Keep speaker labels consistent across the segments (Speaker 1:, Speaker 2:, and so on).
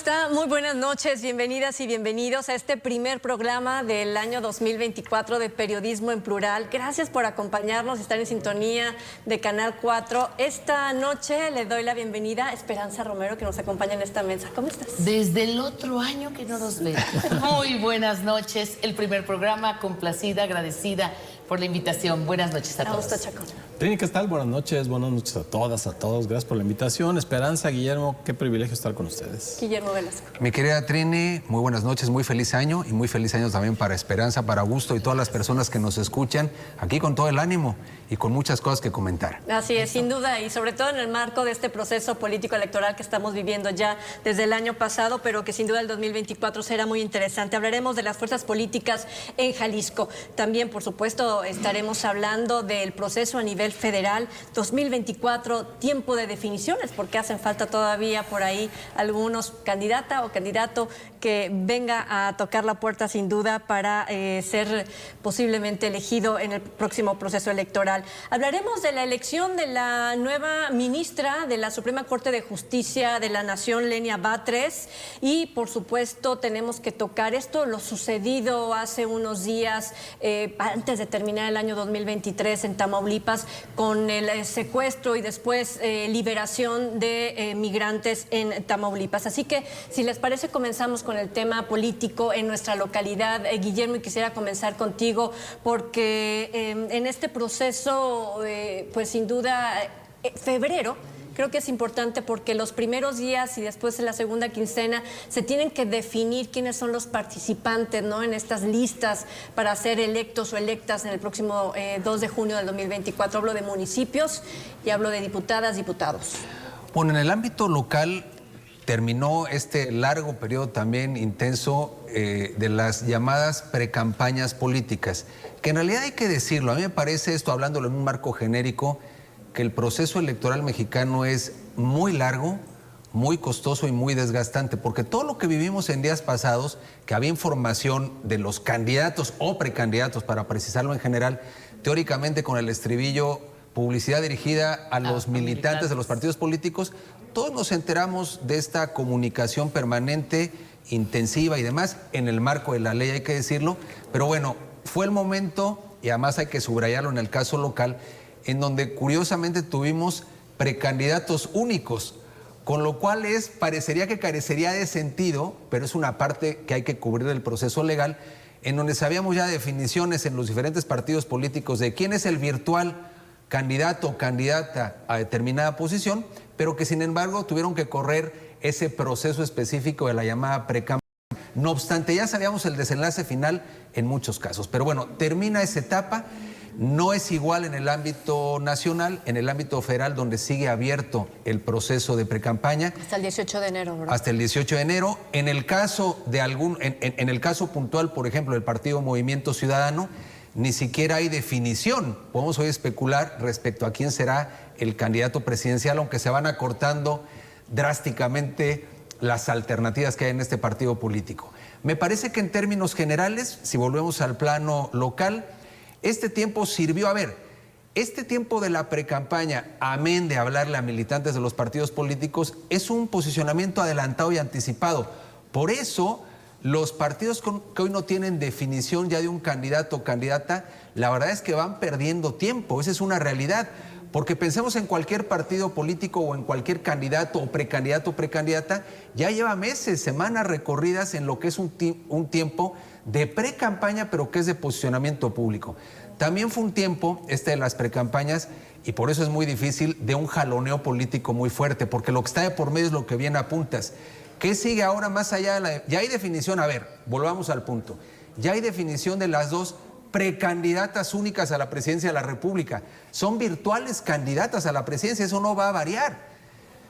Speaker 1: está? Muy buenas noches, bienvenidas y bienvenidos a este primer programa del año 2024 de Periodismo en Plural. Gracias por acompañarnos, estar en sintonía de Canal 4. Esta noche le doy la bienvenida a Esperanza Romero, que nos acompaña en esta mesa. ¿Cómo estás?
Speaker 2: Desde el otro año que no nos vemos. Muy buenas noches, el primer programa, complacida, agradecida por la invitación. Buenas noches a todos.
Speaker 1: Augusto Chacón.
Speaker 3: Trini, ¿qué tal? Buenas noches a todas, a todos. Gracias por la invitación. Esperanza, Guillermo, qué privilegio estar con ustedes.
Speaker 1: Guillermo Velasco.
Speaker 4: Mi querida Trini, muy buenas noches, muy feliz año y muy feliz año también para Esperanza, para Augusto y todas las personas que nos escuchan aquí con todo el ánimo y con muchas cosas que comentar.
Speaker 1: Así es, sin duda, y sobre todo en el marco de este proceso político electoral que estamos viviendo ya desde el año pasado, pero que sin duda el 2024 será muy interesante. Hablaremos de las fuerzas políticas en Jalisco. También, por supuesto, estaremos hablando del proceso a nivel federal 2024, tiempo de definiciones, porque hacen falta todavía por ahí algunos candidata o candidato que venga a tocar la puerta sin duda para ser posiblemente elegido en el próximo proceso electoral. Hablaremos de la elección de la nueva ministra de la Suprema Corte de Justicia de la Nación, Lenia Batres, y por supuesto tenemos que tocar esto, lo sucedido hace unos días antes de terminar el año 2023 en Tamaulipas con el secuestro y después liberación de migrantes en Tamaulipas. Así que, si les parece, comenzamos con el tema político en nuestra localidad. Guillermo, y quisiera comenzar contigo porque en este proceso, pues sin duda, febrero, creo que es importante porque los primeros días y después en la segunda quincena se tienen que definir quiénes son los participantes, ¿no?, en estas listas para ser electos o electas en el próximo 2 de junio del 2024. Hablo de municipios y hablo de diputadas, diputados.
Speaker 4: Bueno, en el ámbito local terminó este largo periodo también intenso de las llamadas precampañas políticas, que en realidad hay que decirlo, a mí me parece esto, hablándolo en un marco genérico, que el proceso electoral mexicano es muy largo, muy costoso y muy desgastante, porque todo lo que vivimos en días pasados, que había información de los candidatos o precandidatos, para precisarlo en general, teóricamente con el estribillo publicidad dirigida a los militantes de los partidos políticos, todos nos enteramos de esta comunicación permanente, intensiva y demás, en el marco de la ley, hay que decirlo, pero bueno, fue el momento, y además hay que subrayarlo en el caso local, en donde curiosamente tuvimos precandidatos únicos, con lo cual parecería que carecería de sentido, pero es una parte que hay que cubrir del proceso legal, en donde sabíamos ya definiciones en los diferentes partidos políticos de quién es el virtual candidato o candidata a determinada posición, pero que sin embargo tuvieron que correr ese proceso específico de la llamada precampaña. No obstante, ya sabíamos el desenlace final en muchos casos, pero bueno, termina esa etapa. No es igual en el ámbito nacional, en el ámbito federal, donde sigue abierto el proceso de precampaña.
Speaker 1: Hasta el 18 de enero, ¿verdad?
Speaker 4: Hasta el 18 de enero. En el caso de en el caso puntual, por ejemplo, del Partido Movimiento Ciudadano, ni siquiera hay definición. Podemos hoy especular respecto a quién será el candidato presidencial, aunque se van acortando drásticamente las alternativas que hay en este partido político. Me parece que en términos generales, si volvemos al plano local, este tiempo sirvió, este tiempo de la precampaña, amén de hablarle a militantes de los partidos políticos, es un posicionamiento adelantado y anticipado. Por eso, los partidos que hoy no tienen definición ya de un candidato o candidata, la verdad es que van perdiendo tiempo, esa es una realidad. Porque pensemos en cualquier partido político o en cualquier candidato o precandidata, ya lleva meses, semanas recorridas en lo que es un tiempo de precampaña, pero que es de posicionamiento público. También fue un tiempo, de las precampañas, y por eso es muy difícil, de un jaloneo político muy fuerte, porque lo que está de por medio es lo que bien apuntas. ¿Qué sigue ahora más allá de la... Ya hay definición, volvamos al punto. Ya hay definición de las dos precandidatas únicas a la presidencia de la República. Son virtuales candidatas a la presidencia, eso no va a variar.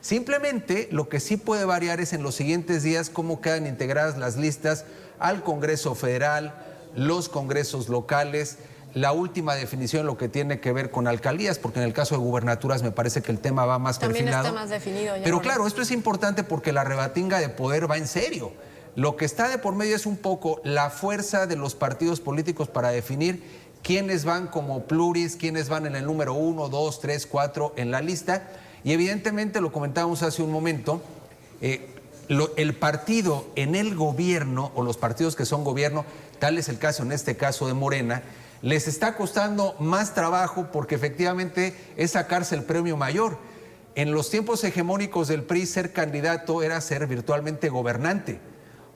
Speaker 4: Simplemente lo que sí puede variar es en los siguientes días cómo quedan integradas las listas al Congreso Federal, los congresos locales, la última definición en lo que tiene que ver con alcaldías, porque en el caso de gubernaturas me parece que el tema va más perfilado.
Speaker 1: También está más definido ya.
Speaker 4: Pero claro, esto es importante porque la rebatinga de poder va en serio. Lo que está de por medio es un poco la fuerza de los partidos políticos para definir quiénes van como pluris, quiénes van en el número 1, 2, 3, 4 en la lista. Y evidentemente, lo comentábamos hace un momento, el partido en el gobierno, o los partidos que son gobierno, tal es el caso en este caso de Morena, les está costando más trabajo porque efectivamente es sacarse el premio mayor. En los tiempos hegemónicos del PRI, ser candidato era ser virtualmente gobernante.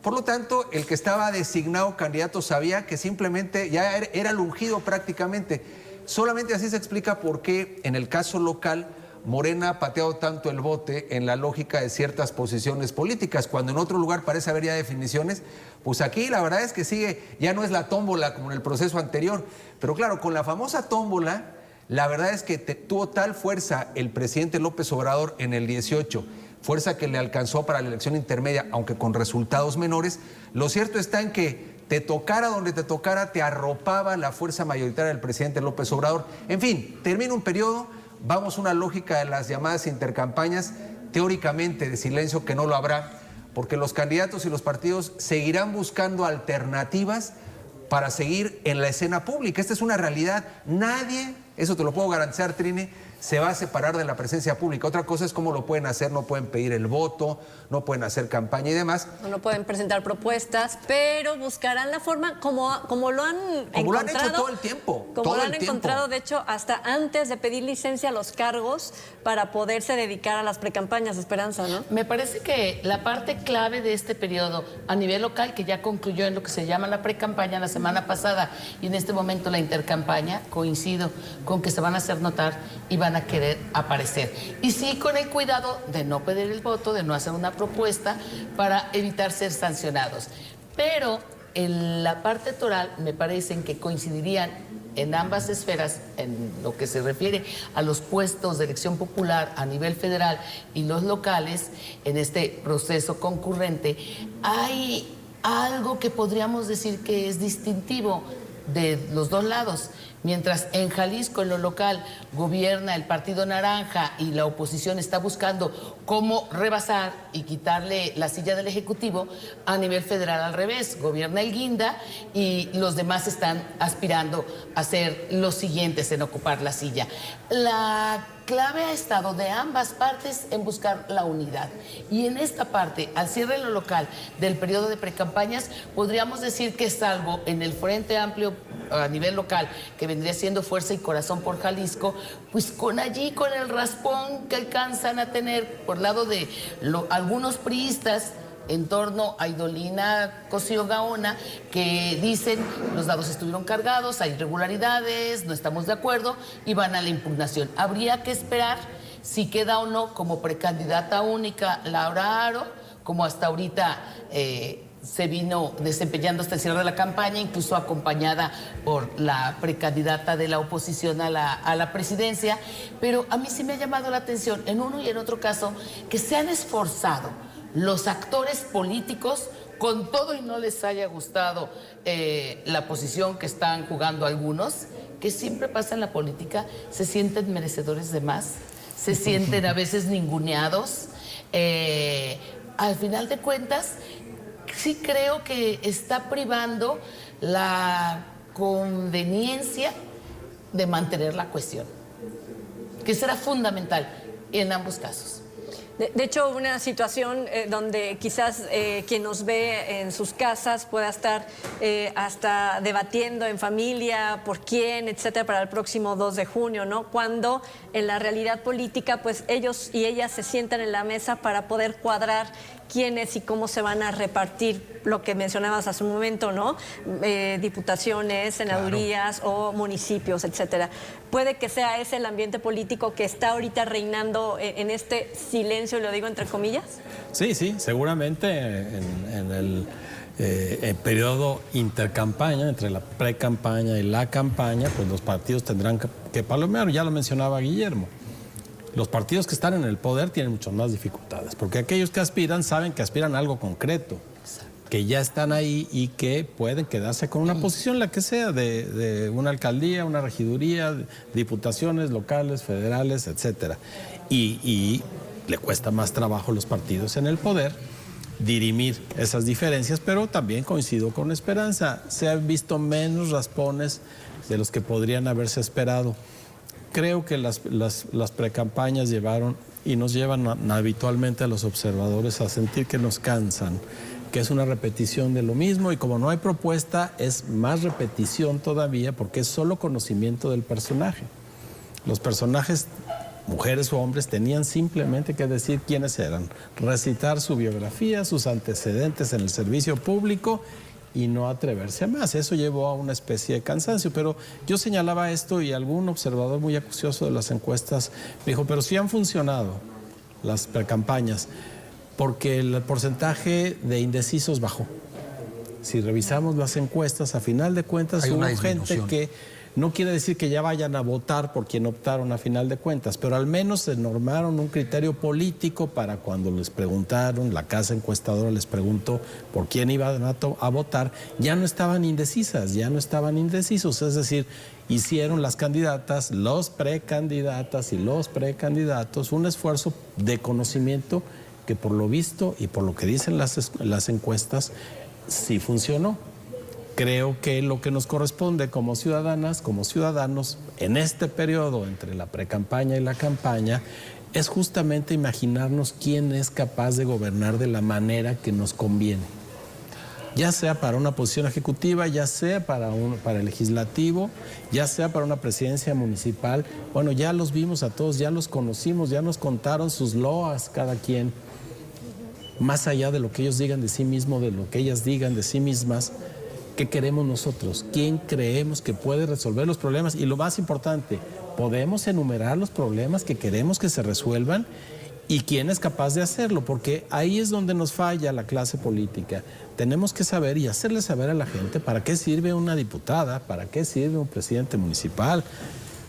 Speaker 4: Por lo tanto, el que estaba designado candidato sabía que simplemente ya era el ungido prácticamente. Solamente así se explica por qué en el caso local Morena ha pateado tanto el bote en la lógica de ciertas posiciones políticas, cuando en otro lugar parece haber ya definiciones. Pues aquí la verdad es que sigue, ya no es la tómbola como en el proceso anterior, pero claro, con la famosa tómbola, la verdad es que tuvo tal fuerza el presidente López Obrador en el 18, fuerza que le alcanzó para la elección intermedia, aunque con resultados menores. Lo cierto está en que te tocara donde te tocara, te arropaba la fuerza mayoritaria del presidente López Obrador. En fin, termina un periodo, vamos a una lógica de las llamadas intercampañas, teóricamente de silencio, que no lo habrá, porque los candidatos y los partidos seguirán buscando alternativas para seguir en la escena pública. Esta es una realidad. Nadie, eso te lo puedo garantizar, Trini, se va a separar de la presencia pública. Otra cosa es cómo lo pueden hacer, no pueden pedir el voto, no pueden hacer campaña y demás.
Speaker 1: No pueden presentar propuestas, pero buscarán la forma como lo han encontrado.
Speaker 4: Como lo han hecho todo el tiempo.
Speaker 1: Como lo han encontrado, de hecho, hasta antes de pedir licencia a los cargos para poderse dedicar a las precampañas, Esperanza, ¿no?
Speaker 2: Me parece que la parte clave de este periodo a nivel local, que ya concluyó en lo que se llama la precampaña la semana pasada y en este momento la intercampaña, coincido con que se van a hacer notar y van a querer aparecer. Y sí, con el cuidado de no pedir el voto, de no hacer una propuesta para evitar ser sancionados. Pero en la parte electoral me parecen que coincidirían en ambas esferas, en lo que se refiere a los puestos de elección popular a nivel federal y los locales, en este proceso concurrente, hay algo que podríamos decir que es distintivo de los dos lados. Mientras en Jalisco, en lo local, gobierna el Partido Naranja y la oposición está buscando cómo rebasar y quitarle la silla del Ejecutivo, a nivel federal al revés, gobierna el Guinda y los demás están aspirando a ser los siguientes en ocupar la silla. La clave ha estado de ambas partes en buscar la unidad. Y en esta parte, al cierre de lo local del periodo de precampañas, podríamos decir que salvo en el Frente Amplio a nivel local, que vendría siendo Fuerza y Corazón por Jalisco, pues con el raspón que alcanzan a tener por lado de algunos priistas en torno a Idolina Cosío Gaona, que dicen los dados estuvieron cargados, hay irregularidades, no estamos de acuerdo y van a la impugnación. Habría que esperar si queda o no como precandidata única Laura Aro, como hasta ahorita se vino desempeñando hasta el cierre de la campaña, incluso acompañada por la precandidata de la oposición a la presidencia. Pero a mí sí me ha llamado la atención, en uno y en otro caso, que se han esforzado los actores políticos, con todo y no les haya gustado la posición que están jugando algunos, que siempre pasa en la política, se sienten merecedores de más, se sienten a veces ninguneados. Al final de cuentas, sí creo que está privando la conveniencia de mantener la cuestión, que será fundamental en ambos casos.
Speaker 1: De hecho, una situación donde quizás quien nos ve en sus casas pueda estar hasta debatiendo en familia por quién, etcétera, para el próximo 2 de junio, ¿no? Cuando en la realidad política, pues ellos y ellas se sientan en la mesa para poder cuadrar quiénes y cómo se van a repartir lo que mencionabas hace un momento, ¿no? Diputaciones, senadurías, claro, o municipios, etcétera. Puede que sea ese el ambiente político que está ahorita reinando en este silencio, lo digo entre comillas. Sí,
Speaker 3: seguramente en el periodo intercampaña, entre la precampaña y la campaña, pues los partidos tendrán que palomear, ya lo mencionaba Guillermo. Los partidos que están en el poder tienen muchas más dificultades, porque aquellos que aspiran saben que aspiran a algo concreto, que ya están ahí y que pueden quedarse con una posición, la que sea, de una alcaldía, una regiduría, diputaciones locales, federales, etcétera. Y le cuesta más trabajo a los partidos en el poder dirimir esas diferencias, pero también coincido con Esperanza, se han visto menos raspones de los que podrían haberse esperado. Creo que las precampañas llevaron y nos llevan habitualmente a los observadores a sentir que nos cansan, que es una repetición de lo mismo, y como no hay propuesta, es más repetición todavía porque es solo conocimiento del personaje. Los personajes, mujeres o hombres, tenían simplemente que decir quiénes eran, recitar su biografía, sus antecedentes en el servicio público y no atreverse a más. Eso llevó a una especie de cansancio, pero yo señalaba esto y algún observador muy acucioso de las encuestas me dijo, pero sí han funcionado las precampañas, porque el porcentaje de indecisos bajó. Si revisamos las encuestas, a final de cuentas hubo gente que no quiere decir que ya vayan a votar por quien optaron a final de cuentas, pero al menos se normaron un criterio político para cuando les preguntaron, la casa encuestadora les preguntó por quién iban a votar, ya no estaban indecisas, ya no estaban indecisos, es decir, hicieron las candidatas, los precandidatas y los precandidatos un esfuerzo de conocimiento que por lo visto y por lo que dicen las encuestas, sí funcionó. Creo que lo que nos corresponde como ciudadanas, como ciudadanos, en este periodo entre la precampaña y la campaña, es justamente imaginarnos quién es capaz de gobernar de la manera que nos conviene. Ya sea para una posición ejecutiva, ya sea para el legislativo, ya sea para una presidencia municipal. Bueno, ya los vimos a todos, ya los conocimos, ya nos contaron sus loas cada quien. Más allá de lo que ellos digan de sí mismos, de lo que ellas digan de sí mismas, ¿qué queremos nosotros? ¿Quién creemos que puede resolver los problemas? Y lo más importante, ¿podemos enumerar los problemas que queremos que se resuelvan? ¿Y quién es capaz de hacerlo? Porque ahí es donde nos falla la clase política. Tenemos que saber y hacerle saber a la gente para qué sirve una diputada, para qué sirve un presidente municipal,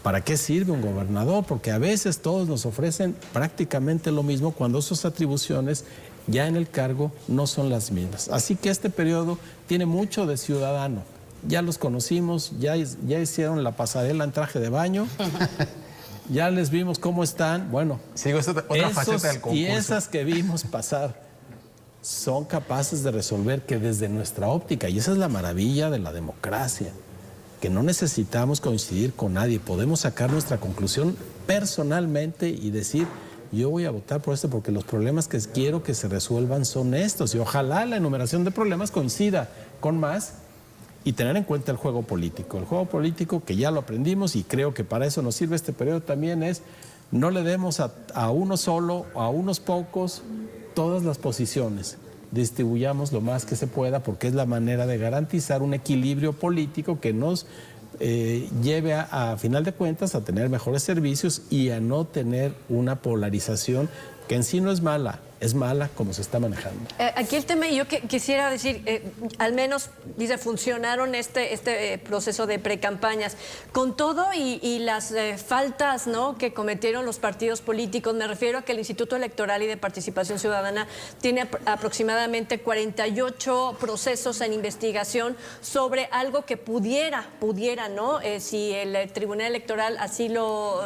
Speaker 3: para qué sirve un gobernador, porque a veces todos nos ofrecen prácticamente lo mismo cuando sus atribuciones ya en el cargo no son las mismas. Así que este periodo tiene mucho de ciudadano. Ya los conocimos, ya hicieron la pasarela en traje de baño, ya les vimos cómo están. Bueno,
Speaker 4: sí, otra faceta del concurso.
Speaker 3: Y esas que vimos pasar son capaces de resolver que desde nuestra óptica, y esa es la maravilla de la democracia, que no necesitamos coincidir con nadie, podemos sacar nuestra conclusión personalmente y decir, yo voy a votar por esto porque los problemas que quiero que se resuelvan son estos, y ojalá la enumeración de problemas coincida con más, y tener en cuenta el juego político que ya lo aprendimos, y creo que para eso nos sirve este periodo también, es no le demos a uno solo, a unos pocos, todas las posiciones. Distribuyamos lo más que se pueda, porque es la manera de garantizar un equilibrio político que nos lleve a final de cuentas a tener mejores servicios y a no tener una polarización que en sí no es mala como se está manejando.
Speaker 1: Aquí el tema, y yo quisiera decir, al menos, dice, funcionaron este proceso de precampañas. Con todo y las faltas, ¿no?, que cometieron los partidos políticos, me refiero a que el Instituto Electoral y de Participación Ciudadana tiene aproximadamente 48 procesos en investigación sobre algo que pudiera, ¿no?, si el Tribunal Electoral así lo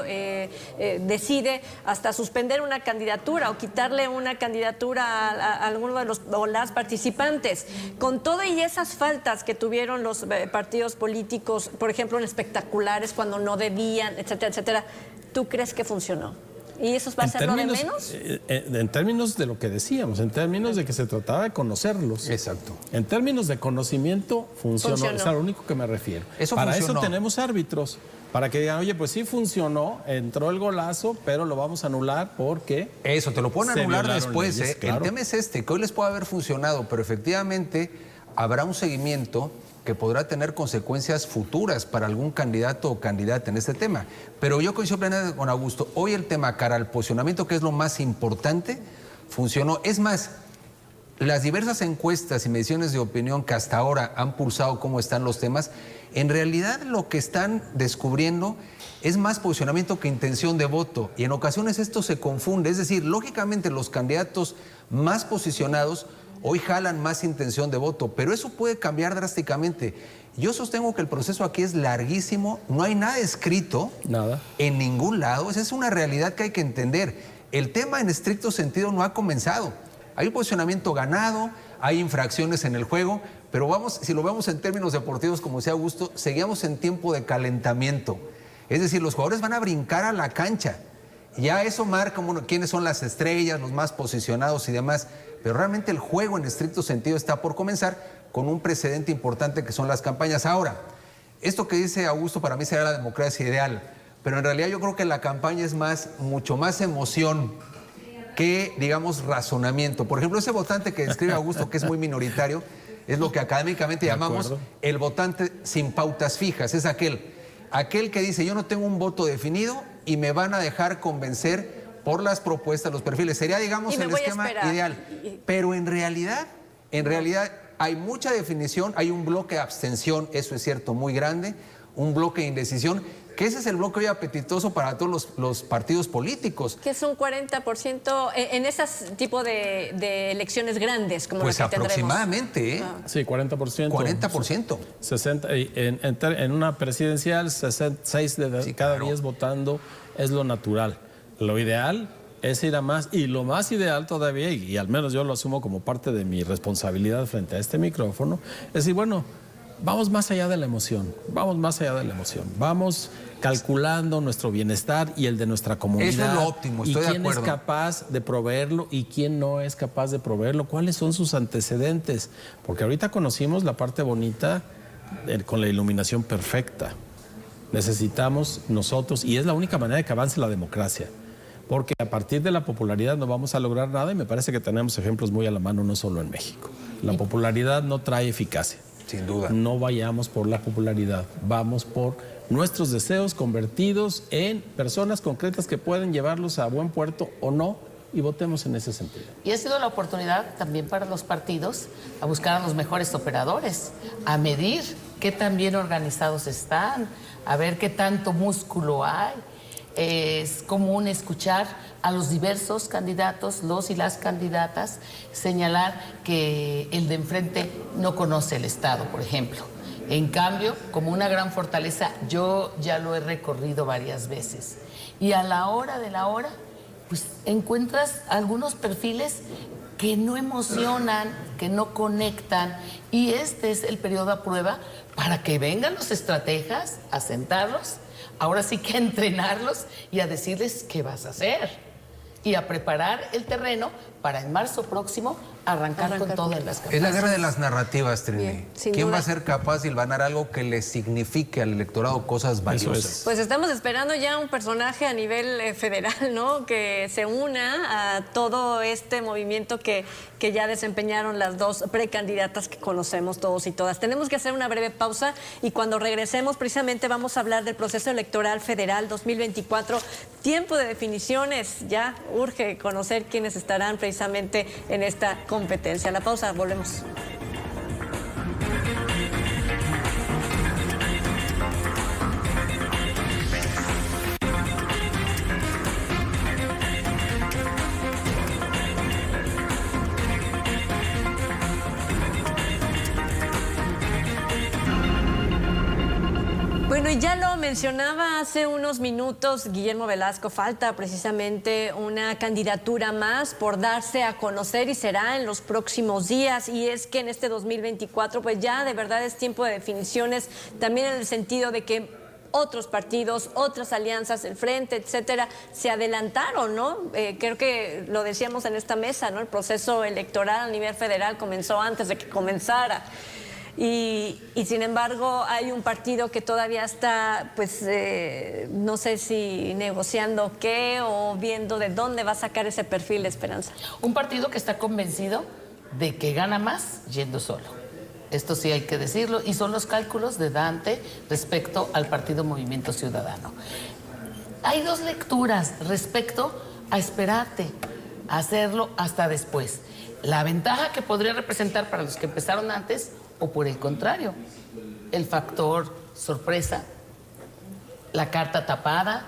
Speaker 1: decide, hasta suspender una candidatura o quitarle una candidatura a alguno de los o las participantes. Con todo y esas faltas que tuvieron los partidos políticos, por ejemplo, en espectaculares cuando no debían, etcétera, etcétera, ¿tú crees que funcionó? ¿Y eso va a ser lo de menos?
Speaker 3: En términos de lo que decíamos, en términos de que se trataba de conocerlos.
Speaker 4: Exacto.
Speaker 3: En términos de conocimiento, funcionó. Es a lo único que me refiero. Para eso tenemos árbitros. Para que digan, oye, pues sí funcionó, entró el golazo, pero lo vamos a anular porque...
Speaker 4: Eso, te lo pueden anular después.
Speaker 3: Leyes, claro.
Speaker 4: El tema es que hoy les puede haber funcionado, pero efectivamente habrá un seguimiento que podrá tener consecuencias futuras para algún candidato o candidata en este tema. Pero yo coincido plenamente con Augusto. Hoy el tema cara al posicionamiento, que es lo más importante, funcionó. Es más, las diversas encuestas y mediciones de opinión que hasta ahora han pulsado cómo están los temas, en realidad lo que están descubriendo es más posicionamiento que intención de voto. Y en ocasiones esto se confunde. Es decir, lógicamente los candidatos más posicionados hoy jalan más intención de voto, pero eso puede cambiar drásticamente. Yo sostengo que el proceso aquí es larguísimo, no hay nada escrito,
Speaker 3: nada,
Speaker 4: en ningún lado. Esa es una realidad que hay que entender. El tema en estricto sentido no ha comenzado. Hay un posicionamiento ganado, hay infracciones en el juego, pero si lo vemos en términos deportivos, como decía Augusto, seguimos en tiempo de calentamiento. Es decir, los jugadores van a brincar a la cancha Ya eso marca quiénes son las estrellas, los más posicionados y demás, pero realmente el juego en estricto sentido está por comenzar con un precedente importante que son las campañas. Ahora, esto que dice Augusto para mí será la democracia ideal, pero en realidad yo creo que la campaña es mucho más emoción que, digamos, razonamiento. Por ejemplo, ese votante que describe Augusto, que es muy minoritario, es lo que académicamente llamamos el votante sin pautas fijas. Es aquel que dice, yo no tengo un voto definido y me van a dejar convencer por las propuestas, los perfiles. Sería, digamos, el esquema ideal. Pero en realidad hay mucha definición, hay un bloque de abstención, eso es cierto, muy grande, un bloque de indecisión, que ese es el bloque hoy apetitoso para todos los partidos políticos.
Speaker 1: Que es un 40% en ese tipo de elecciones grandes, como
Speaker 4: pues
Speaker 1: las que
Speaker 4: aproximadamente,
Speaker 1: tendremos.
Speaker 3: Sí, 40%.
Speaker 4: 40%.
Speaker 3: 60, en una presidencial, 6 de
Speaker 4: Sí,
Speaker 3: cada
Speaker 4: claro.
Speaker 3: 10 votando es lo natural. Lo ideal es ir a más, y lo más ideal todavía, y al menos yo lo asumo como parte de mi responsabilidad frente a este micrófono, es decir, bueno, vamos más allá de la emoción, vamos calculando nuestro bienestar y el de nuestra comunidad.
Speaker 4: Eso es lo óptimo, estoy de acuerdo.
Speaker 3: ¿Y quién es capaz de proveerlo y quién no es capaz de proveerlo? ¿Cuáles son sus antecedentes? Porque ahorita conocimos la parte bonita con la iluminación perfecta. Necesitamos nosotros, y es la única manera de que avance la democracia, porque a partir de la popularidad no vamos a lograr nada, y me parece que tenemos ejemplos muy a la mano, no solo en México. La popularidad no trae eficacia.
Speaker 4: Sin duda.
Speaker 3: No vayamos por la popularidad, vamos por nuestros deseos convertidos en personas concretas que pueden llevarlos a buen puerto o no, y votemos en ese sentido.
Speaker 2: Y ha sido la oportunidad también para los partidos a buscar a los mejores operadores, a medir qué tan bien organizados están, a ver qué tanto músculo hay. Es común escuchar a los diversos candidatos, los y las candidatas, señalar que el de enfrente no conoce el Estado, por ejemplo. En cambio, como una gran fortaleza, yo ya lo he recorrido varias veces. Y a la hora de la hora, pues encuentras algunos perfiles que no emocionan, que no conectan, y este es el periodo a prueba para que vengan los estrategas a sentarlos, ahora sí que a entrenarlos y a decirles qué vas a hacer y a preparar el terreno para en marzo próximo arrancar con todo en las campañas.
Speaker 4: Es la guerra de las narrativas, Trini.
Speaker 1: Bien, sin
Speaker 4: ¿Quién
Speaker 1: duda.
Speaker 4: va a ser capaz de hilvanar algo que le signifique al electorado cosas valiosas?
Speaker 1: Pues estamos esperando ya un personaje a nivel federal, ¿no? Que se una a todo este movimiento que ya desempeñaron las dos precandidatas que conocemos todos y todas. Tenemos que hacer una breve pausa y cuando regresemos precisamente vamos a hablar del proceso electoral federal 2024. Tiempo de definiciones, ya urge conocer quiénes estarán precisamente en esta competencia. La pausa, volvemos. Bueno, y ya lo mencionaba hace unos minutos Guillermo Velasco, falta precisamente una candidatura más por darse a conocer y será en los próximos días. Y es que en este 2024 pues ya de verdad es tiempo de definiciones, también en el sentido de que otros partidos, otras alianzas, el Frente, etcétera, se adelantaron, ¿no? Creo que lo decíamos en esta mesa, ¿no? El proceso electoral a nivel federal comenzó antes de que comenzara. Y sin embargo hay un partido que todavía está, pues, no sé si negociando qué o viendo de dónde va a sacar ese perfil de Esperanza.
Speaker 2: Un partido que está convencido de que gana más yendo solo. Esto sí hay que decirlo, y son los cálculos de Dante respecto al partido Movimiento Ciudadano. Hay dos lecturas respecto a esperarte, a hacerlo hasta después. La ventaja que podría representar para los que empezaron antes, o por el contrario, el factor sorpresa, la carta tapada.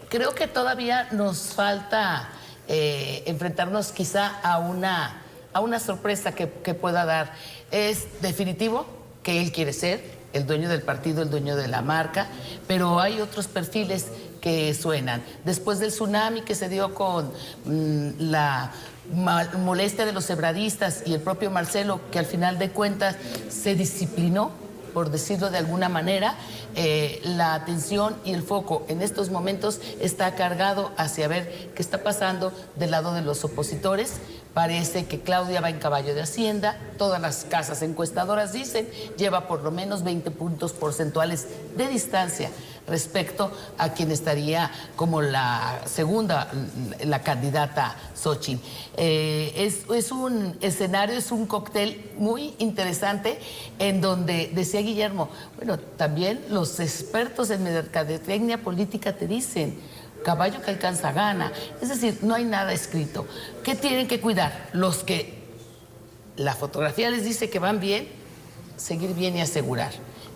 Speaker 2: Creo que todavía nos falta enfrentarnos quizá a una sorpresa que pueda dar. Es definitivo que él quiere ser el dueño del partido, el dueño de la marca, pero hay otros perfiles que suenan. Después del tsunami que se dio con la molestia de los cebradistas y el propio Marcelo, que al final de cuentas se disciplinó por decirlo de alguna manera, la atención y el foco en estos momentos está cargado hacia ver qué está pasando del lado de los opositores. Parece que Claudia va en caballo de Hacienda, todas las casas encuestadoras dicen, lleva por lo menos 20 puntos porcentuales de distancia respecto a quien estaría como la segunda, la candidata Xóchitl. Es un escenario, es un cóctel muy interesante en donde, decía Guillermo, bueno, también los expertos en mercadotecnia política te dicen, caballo que alcanza gana. Es decir, no hay nada escrito. ¿Qué tienen que cuidar? Los que la fotografía les dice que van bien, seguir bien y asegurar.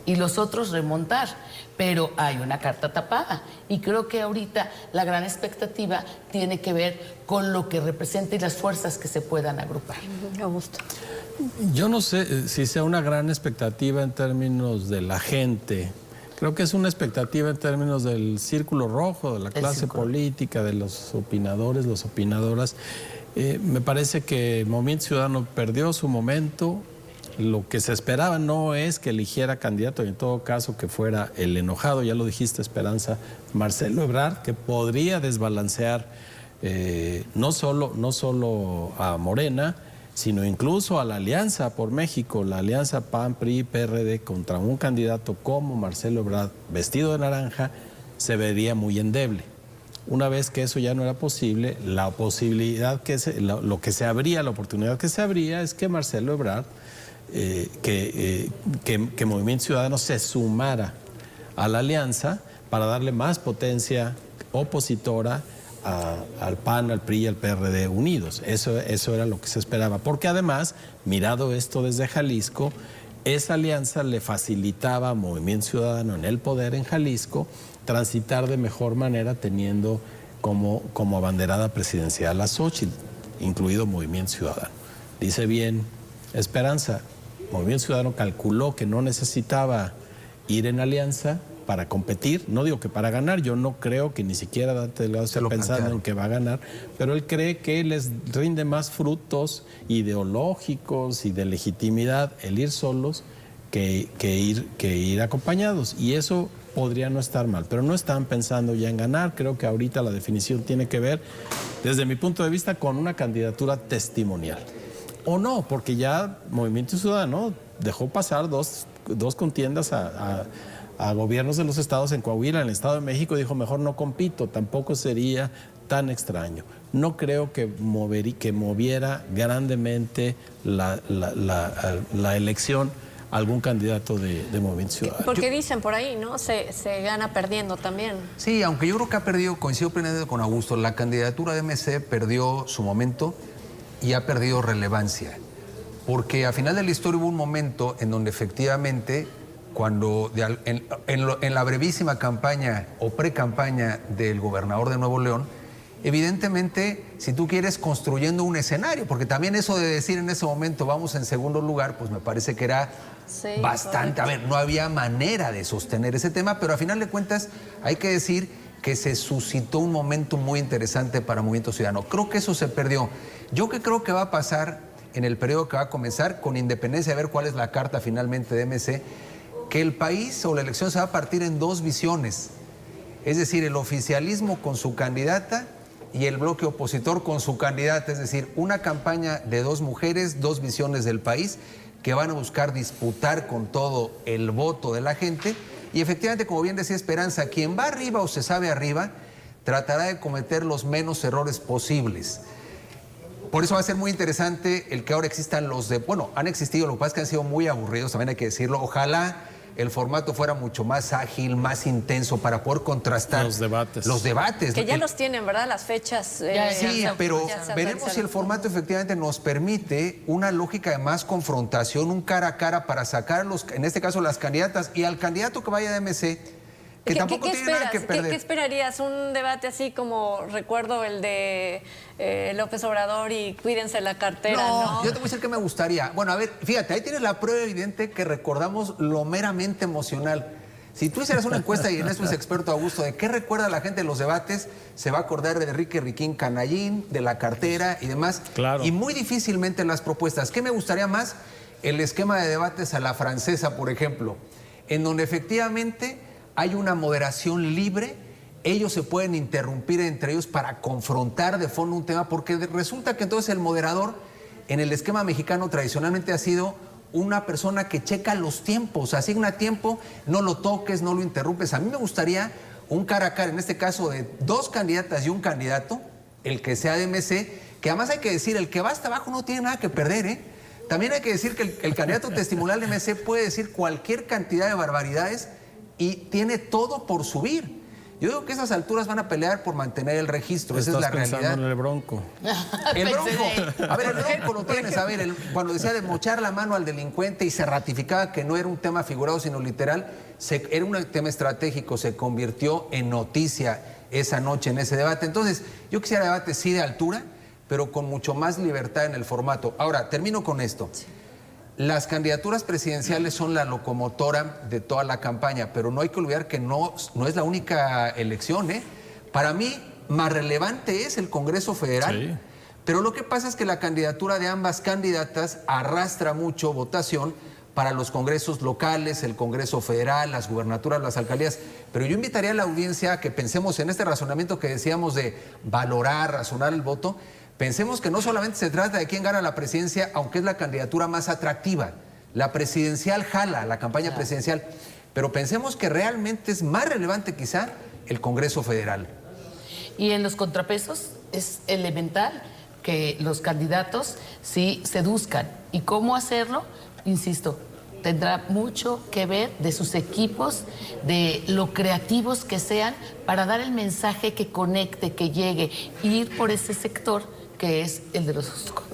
Speaker 2: Y los otros remontar. Pero hay una carta tapada. Y creo que ahorita la gran expectativa tiene que ver con lo que representa y las fuerzas que se puedan agrupar.
Speaker 1: Augusto.
Speaker 3: Yo no sé si sea una gran expectativa en términos de la gente. Creo que es una expectativa en términos del círculo rojo, de la clase política, de los opinadores, las opinadoras. Me parece que el Movimiento Ciudadano perdió su momento. Lo que se esperaba no es que eligiera candidato, y en todo caso que fuera el enojado, ya lo dijiste, Esperanza, Marcelo Ebrard, que podría desbalancear no solo a Morena, sino incluso a la Alianza por México, la alianza PAN, PRI, PRD, contra un candidato como Marcelo Ebrard, vestido de naranja, se vería muy endeble. Una vez que eso ya no era posible, la oportunidad que se abría es que Marcelo Ebrard, que Movimiento Ciudadano se sumara a la alianza para darle más potencia opositora al PAN, al PRI y al PRD unidos. Eso era lo que se esperaba, porque además, mirado esto desde Jalisco, esa alianza le facilitaba a Movimiento Ciudadano en el poder en Jalisco transitar de mejor manera, teniendo como abanderada presidencial a Xóchitl, incluido Movimiento Ciudadano. Dice bien Esperanza, Movimiento Ciudadano calculó que no necesitaba ir en alianza para competir, no digo que para ganar, yo no creo que ni siquiera Dante Delgado esté pensando en que va a ganar, pero él cree que les rinde más frutos ideológicos y de legitimidad el ir solos que ir acompañados, y eso podría no estar mal, pero no están pensando ya en ganar. Creo que ahorita la definición tiene que ver, desde mi punto de vista, con una candidatura testimonial. O no, porque ya Movimiento Ciudadano dejó pasar dos contiendas a gobiernos de los estados. En Coahuila, en el Estado de México, dijo mejor no compito, tampoco sería tan extraño. No creo que moviera grandemente la elección algún candidato de Movimiento Ciudadano.
Speaker 1: Porque dicen por ahí, ¿no? Se gana perdiendo también.
Speaker 4: Sí, aunque yo creo que ha perdido, coincido plenamente con Augusto, la candidatura de MC perdió su momento y ha perdido relevancia. Porque a final de la historia hubo un momento en donde efectivamente, cuando en la brevísima campaña o pre-campaña del gobernador de Nuevo León, evidentemente, si tú quieres construyendo un escenario, porque también eso de decir en ese momento vamos en segundo lugar, pues me parece que era bastante, correcto. A ver, no había manera de sostener ese tema, pero a final de cuentas hay que decir que se suscitó un momento muy interesante para Movimiento Ciudadano. Creo que eso se perdió. Yo creo que va a pasar en el periodo que va a comenzar, con independencia de ver cuál es la carta finalmente de MC, que el país o la elección se va a partir en dos visiones. Es decir, el oficialismo con su candidata y el bloque opositor con su candidata. Es decir, una campaña de dos mujeres, dos visiones del país que van a buscar disputar con todo el voto de la gente. Y efectivamente, como bien decía Esperanza, quien va arriba o se sabe arriba, tratará de cometer los menos errores posibles. Por eso va a ser muy interesante el que ahora existan han existido, lo que pasa es que han sido muy aburridos, también hay que decirlo. Ojalá el formato fuera mucho más ágil, más intenso, para poder contrastar los debates.
Speaker 1: Que ya los tienen, ¿verdad? Las fechas.
Speaker 4: Sí, pero veremos si el formato efectivamente nos permite una lógica de más confrontación, un cara a cara para sacar, en este caso, las candidatas y al candidato que vaya de MC, que tampoco tiene nada que perder.
Speaker 1: ¿Qué esperarías? ¿Un debate así como recuerdo el de López Obrador y cuídense la cartera? No,
Speaker 4: yo te voy a decir que me gustaría. Bueno, a ver, fíjate, ahí tienes la prueba evidente que recordamos lo meramente emocional. Si tú hicieras una encuesta, y en eso es experto Augusto, de qué recuerda la gente de los debates, se va a acordar de Enrique Riquín Canallín, de la cartera y demás.
Speaker 3: Claro.
Speaker 4: Y muy difícilmente las propuestas. ¿Qué me gustaría más? el esquema de debates a la francesa, por ejemplo, en donde efectivamente hay una moderación libre, ellos se pueden interrumpir entre ellos para confrontar de fondo un tema, porque resulta que entonces el moderador en el esquema mexicano tradicionalmente ha sido una persona que checa los tiempos, asigna tiempo, no lo toques, no lo interrumpes. A mí me gustaría un cara a cara, en este caso de dos candidatas y un candidato, el que sea de MC, que además hay que decir, el que va hasta abajo no tiene nada que perder, ¿eh? También hay que decir que el candidato testimonial de MC puede decir cualquier cantidad de barbaridades y tiene todo por subir. Yo digo que a esas alturas van a pelear por mantener el registro, esa es la realidad.
Speaker 3: Estás pensando en el Bronco.
Speaker 4: El Bronco, a ver, el Bronco lo tienes, a ver, cuando decía de mochar la mano al delincuente y se ratificaba que no era un tema figurado sino literal, era un tema estratégico, se convirtió en noticia esa noche en ese debate. Entonces, yo quisiera debate sí de altura, pero con mucho más libertad en el formato. Ahora, termino con esto. Las candidaturas presidenciales son la locomotora de toda la campaña, pero no hay que olvidar que no es la única elección, ¿eh? Para mí, más relevante es el Congreso Federal. Sí. Pero lo que pasa es que la candidatura de ambas candidatas arrastra mucho votación para los congresos locales, el Congreso Federal, las gubernaturas, las alcaldías. Pero yo invitaría a la audiencia a que pensemos en este razonamiento que decíamos de valorar, razonar el voto. Pensemos que no solamente se trata de quién gana la presidencia, aunque es la candidatura más atractiva. La presidencial jala, la campaña presidencial. Pero pensemos que realmente es más relevante quizá el Congreso Federal.
Speaker 2: Y en los contrapesos es elemental que los candidatos sí seduzcan. ¿Y cómo hacerlo? Insisto, tendrá mucho que ver de sus equipos, de lo creativos que sean, para dar el mensaje que conecte, que llegue, ir por ese sector que es el de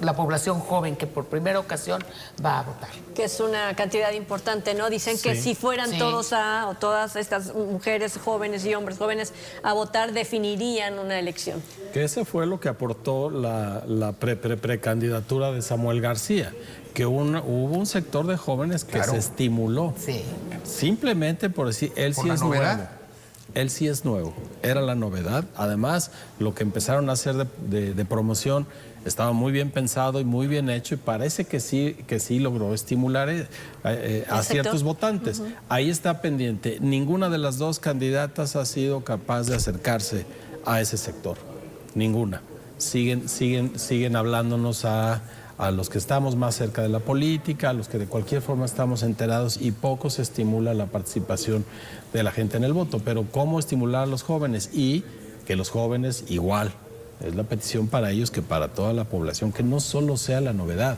Speaker 2: la población joven que por primera ocasión va a votar.
Speaker 1: Que es una cantidad importante, ¿no? Dicen que si fueran todos o todas estas mujeres jóvenes y hombres jóvenes a votar, definirían una elección.
Speaker 3: Que ese fue lo que aportó la precandidatura de Samuel García, que hubo un sector de jóvenes que se estimuló. Sí. Simplemente por decir, él sí es nuevo. Él sí es nuevo, era la novedad. Además, lo que empezaron a hacer de promoción estaba muy bien pensado y muy bien hecho, y parece que sí logró estimular a ciertos votantes. Ahí está pendiente. Ninguna de las dos candidatas ha sido capaz de acercarse a ese sector. Ninguna. Siguen hablándonos a los que estamos más cerca de la política, a los que de cualquier forma estamos enterados, y poco se estimula la participación de la gente en el voto. Pero ¿cómo estimular a los jóvenes? Y que los jóvenes igual, es la petición para ellos que para toda la población, que no solo sea la novedad,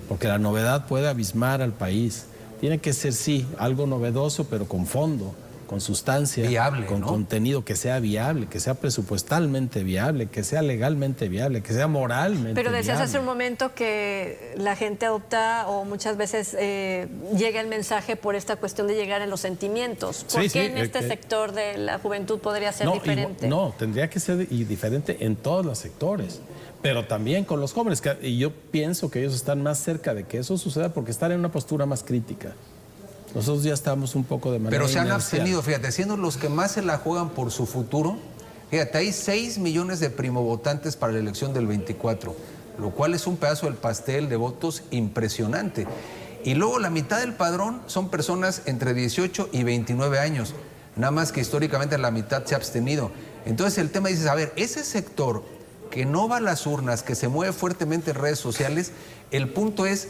Speaker 3: porque la novedad puede abismar al país. Tiene que ser, sí, algo novedoso, pero con fondo, con sustancia,
Speaker 4: viable,
Speaker 3: con contenido que sea viable, que sea presupuestalmente viable, que sea legalmente viable, que sea moralmente
Speaker 1: Pero decías
Speaker 3: viable.
Speaker 1: hace un momento que la gente adopta, o muchas veces llega el mensaje por esta cuestión de llegar en los sentimientos. ¿Por qué en este sector de la juventud podría ser diferente?
Speaker 3: No, tendría que ser diferente en todos los sectores, pero también con los jóvenes. Y yo pienso que ellos están más cerca de que eso suceda porque están en una postura más crítica. Nosotros ya estamos un poco de manera
Speaker 4: Pero se han
Speaker 3: inercial.
Speaker 4: abstenido, fíjate, siendo los que más se la juegan por su futuro. Fíjate, hay 6 millones de primovotantes para la elección del 24, lo cual es un pedazo del pastel de votos impresionante. Y luego la mitad del padrón son personas entre 18 y 29 años, nada más que históricamente la mitad se ha abstenido. Entonces el tema dice, a ver, ese sector que no va a las urnas, que se mueve fuertemente en redes sociales, el punto es,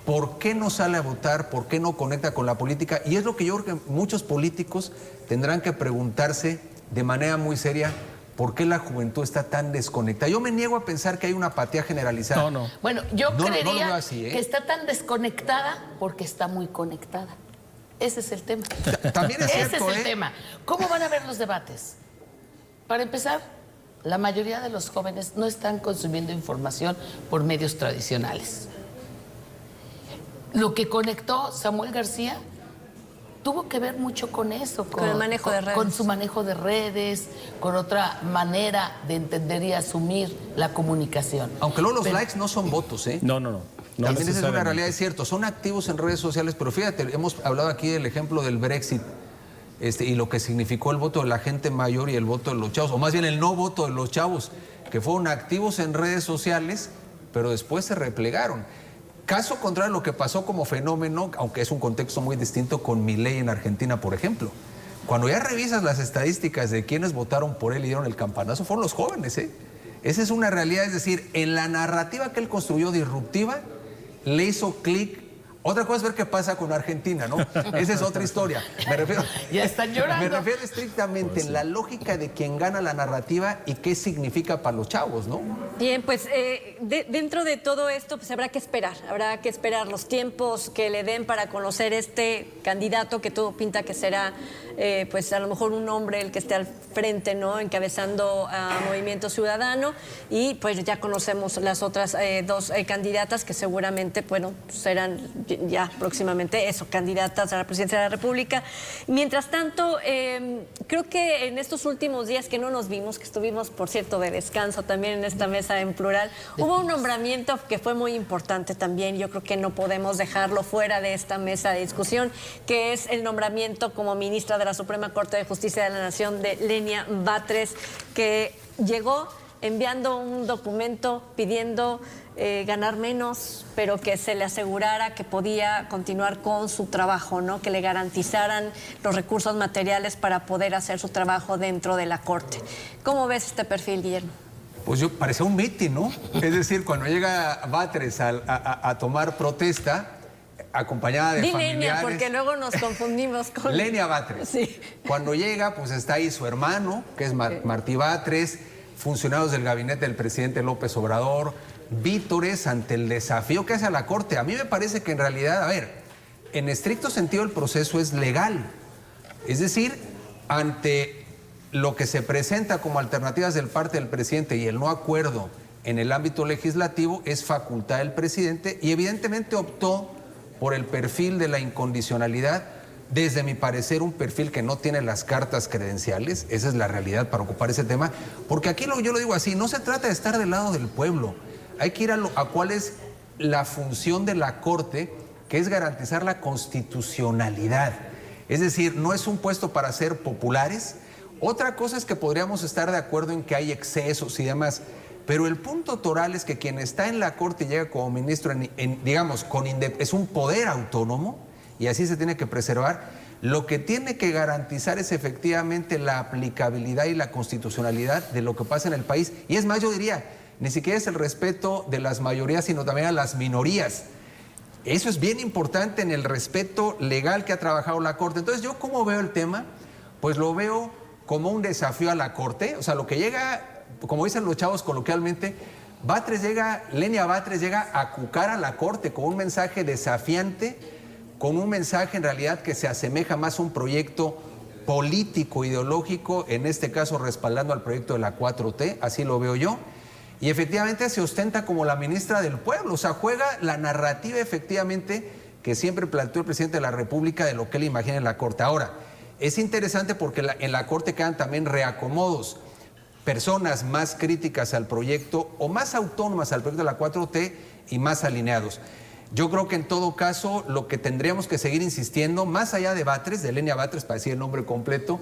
Speaker 4: ¿por qué no sale a votar? ¿Por qué no conecta con la política? Y es lo que yo creo que muchos políticos tendrán que preguntarse de manera muy seria, ¿por qué la juventud está tan desconectada? Yo me niego a pensar que hay una apatía generalizada.
Speaker 3: No.
Speaker 2: Bueno, yo creería
Speaker 4: así,
Speaker 2: que está tan desconectada porque está muy conectada. Ese es el tema.
Speaker 4: También es cierto,
Speaker 2: Ese es el tema. ¿Cómo van a ver los debates? Para empezar, la mayoría de los jóvenes no están consumiendo información por medios tradicionales. Lo que conectó Samuel García tuvo que ver mucho con eso,
Speaker 1: con el manejo de redes.
Speaker 2: Con su manejo de redes, con otra manera de entender y asumir la comunicación.
Speaker 4: Aunque luego los likes no son votos, ¿eh?
Speaker 3: No.
Speaker 4: También esa es una realidad, es cierto. Son activos en redes sociales, pero fíjate, hemos hablado aquí del ejemplo del Brexit y lo que significó el voto de la gente mayor y el voto de los chavos, o más bien el no voto de los chavos, que fueron activos en redes sociales, pero después se replegaron. Caso contrario a lo que pasó como fenómeno, aunque es un contexto muy distinto con Milei en Argentina, por ejemplo. Cuando ya revisas las estadísticas de quienes votaron por él y dieron el campanazo, fueron los jóvenes, ¿eh? Esa es una realidad, es decir, en la narrativa que él construyó disruptiva, le hizo clic. Otra cosa es ver qué pasa con Argentina, ¿no? Esa es otra historia. Me refiero,
Speaker 2: ya están llorando.
Speaker 4: Me refiero estrictamente en la lógica de quien gana la narrativa y qué significa para los chavos, ¿no?
Speaker 1: Bien, pues dentro de todo esto pues habrá que esperar los tiempos que le den para conocer este candidato que todo pinta que será pues a lo mejor un hombre el que esté al frente, ¿no? Encabezando a Movimiento Ciudadano, y pues ya conocemos las otras dos candidatas que seguramente, bueno, serán ya próximamente eso, candidatas a la presidencia de la República. Mientras tanto, creo que en estos últimos días que no nos vimos, que estuvimos, por cierto, de descanso también en esta mesa en plural, hubo un nombramiento que fue muy importante también. Yo creo que no podemos dejarlo fuera de esta mesa de discusión, que es el nombramiento como ministra de la Suprema Corte de Justicia de la Nación de Lenia Batres, que llegó enviando un documento pidiendo ganar menos, pero que se le asegurara que podía continuar con su trabajo, ¿no? Que le garantizaran los recursos materiales para poder hacer su trabajo dentro de la Corte. ¿Cómo ves este perfil, Guillermo?
Speaker 4: Pues parecía un mitin, ¿no? Es decir, cuando llega Batres a tomar protesta, acompañada de familiares.
Speaker 1: Lenia, porque luego nos confundimos con...
Speaker 4: Lenia Batres.
Speaker 1: Sí.
Speaker 4: Cuando llega, pues está ahí su hermano, que es Martí Batres, funcionarios del gabinete del presidente López Obrador, vítores ante el desafío que hace a la Corte. A mí me parece que en realidad, a ver, en estricto sentido el proceso es legal. Es decir, ante lo que se presenta como alternativas del parte del presidente y el no acuerdo en el ámbito legislativo, es facultad del presidente, y evidentemente optó por el perfil de la incondicionalidad, desde mi parecer un perfil que no tiene las cartas credenciales. Esa es la realidad para ocupar ese tema, porque aquí yo lo digo así, no se trata de estar del lado del pueblo, hay que ir a cuál es la función de la Corte, que es garantizar la constitucionalidad. Es decir, no es un puesto para ser populares. Otra cosa es que podríamos estar de acuerdo en que hay excesos y demás, pero el punto toral es que quien está en la Corte y llega como ministro, digamos, es un poder autónomo, y así se tiene que preservar. Lo que tiene que garantizar es efectivamente la aplicabilidad y la constitucionalidad de lo que pasa en el país. Y es más, yo diría, ni siquiera es el respeto de las mayorías, sino también a las minorías. Eso es bien importante en el respeto legal que ha trabajado la Corte. Entonces, ¿yo cómo veo el tema? Pues lo veo como un desafío a la Corte. O sea, lo que llega, como dicen los chavos coloquialmente, Lenia Batres llega a cucar a la Corte con un mensaje desafiante, con un mensaje en realidad que se asemeja más a un proyecto político, ideológico, en este caso respaldando al proyecto de la 4T, así lo veo yo. Y efectivamente se ostenta como la ministra del pueblo, o sea, juega la narrativa efectivamente que siempre planteó el presidente de la República de lo que él imagina en la Corte. Ahora, es interesante porque en la Corte quedan también reacomodos, personas más críticas al proyecto o más autónomas al proyecto de la 4T y más alineados. Yo creo que en todo caso lo que tendríamos que seguir insistiendo, más allá de Batres, de Lenia Batres, para decir el nombre completo,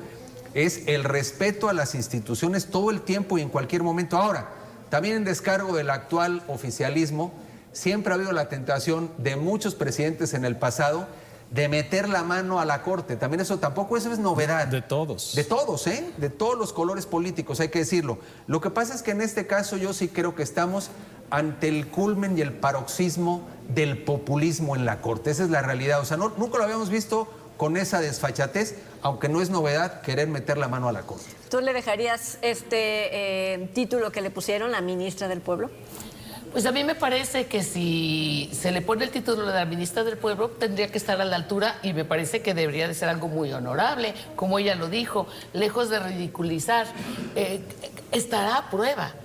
Speaker 4: es el respeto a las instituciones todo el tiempo y en cualquier momento. Ahora, también en descargo del actual oficialismo, siempre ha habido la tentación de muchos presidentes en el pasado de meter la mano a la Corte. También eso es novedad.
Speaker 3: De todos.
Speaker 4: De todos, ¿eh? De todos los colores políticos, hay que decirlo. Lo que pasa es que en este caso yo sí creo que estamos ante el culmen y el paroxismo del populismo en la Corte. Esa es la realidad. O sea, nunca lo habíamos visto con esa desfachatez, aunque no es novedad querer meter la mano a la Corte.
Speaker 1: ¿Tú le dejarías este título que le pusieron, la ministra del pueblo?
Speaker 2: Pues a mí me parece que si se le pone el título de la ministra del pueblo, tendría que estar a la altura, y me parece que debería de ser algo muy honorable, como ella lo dijo, lejos de ridiculizar. Estará a prueba,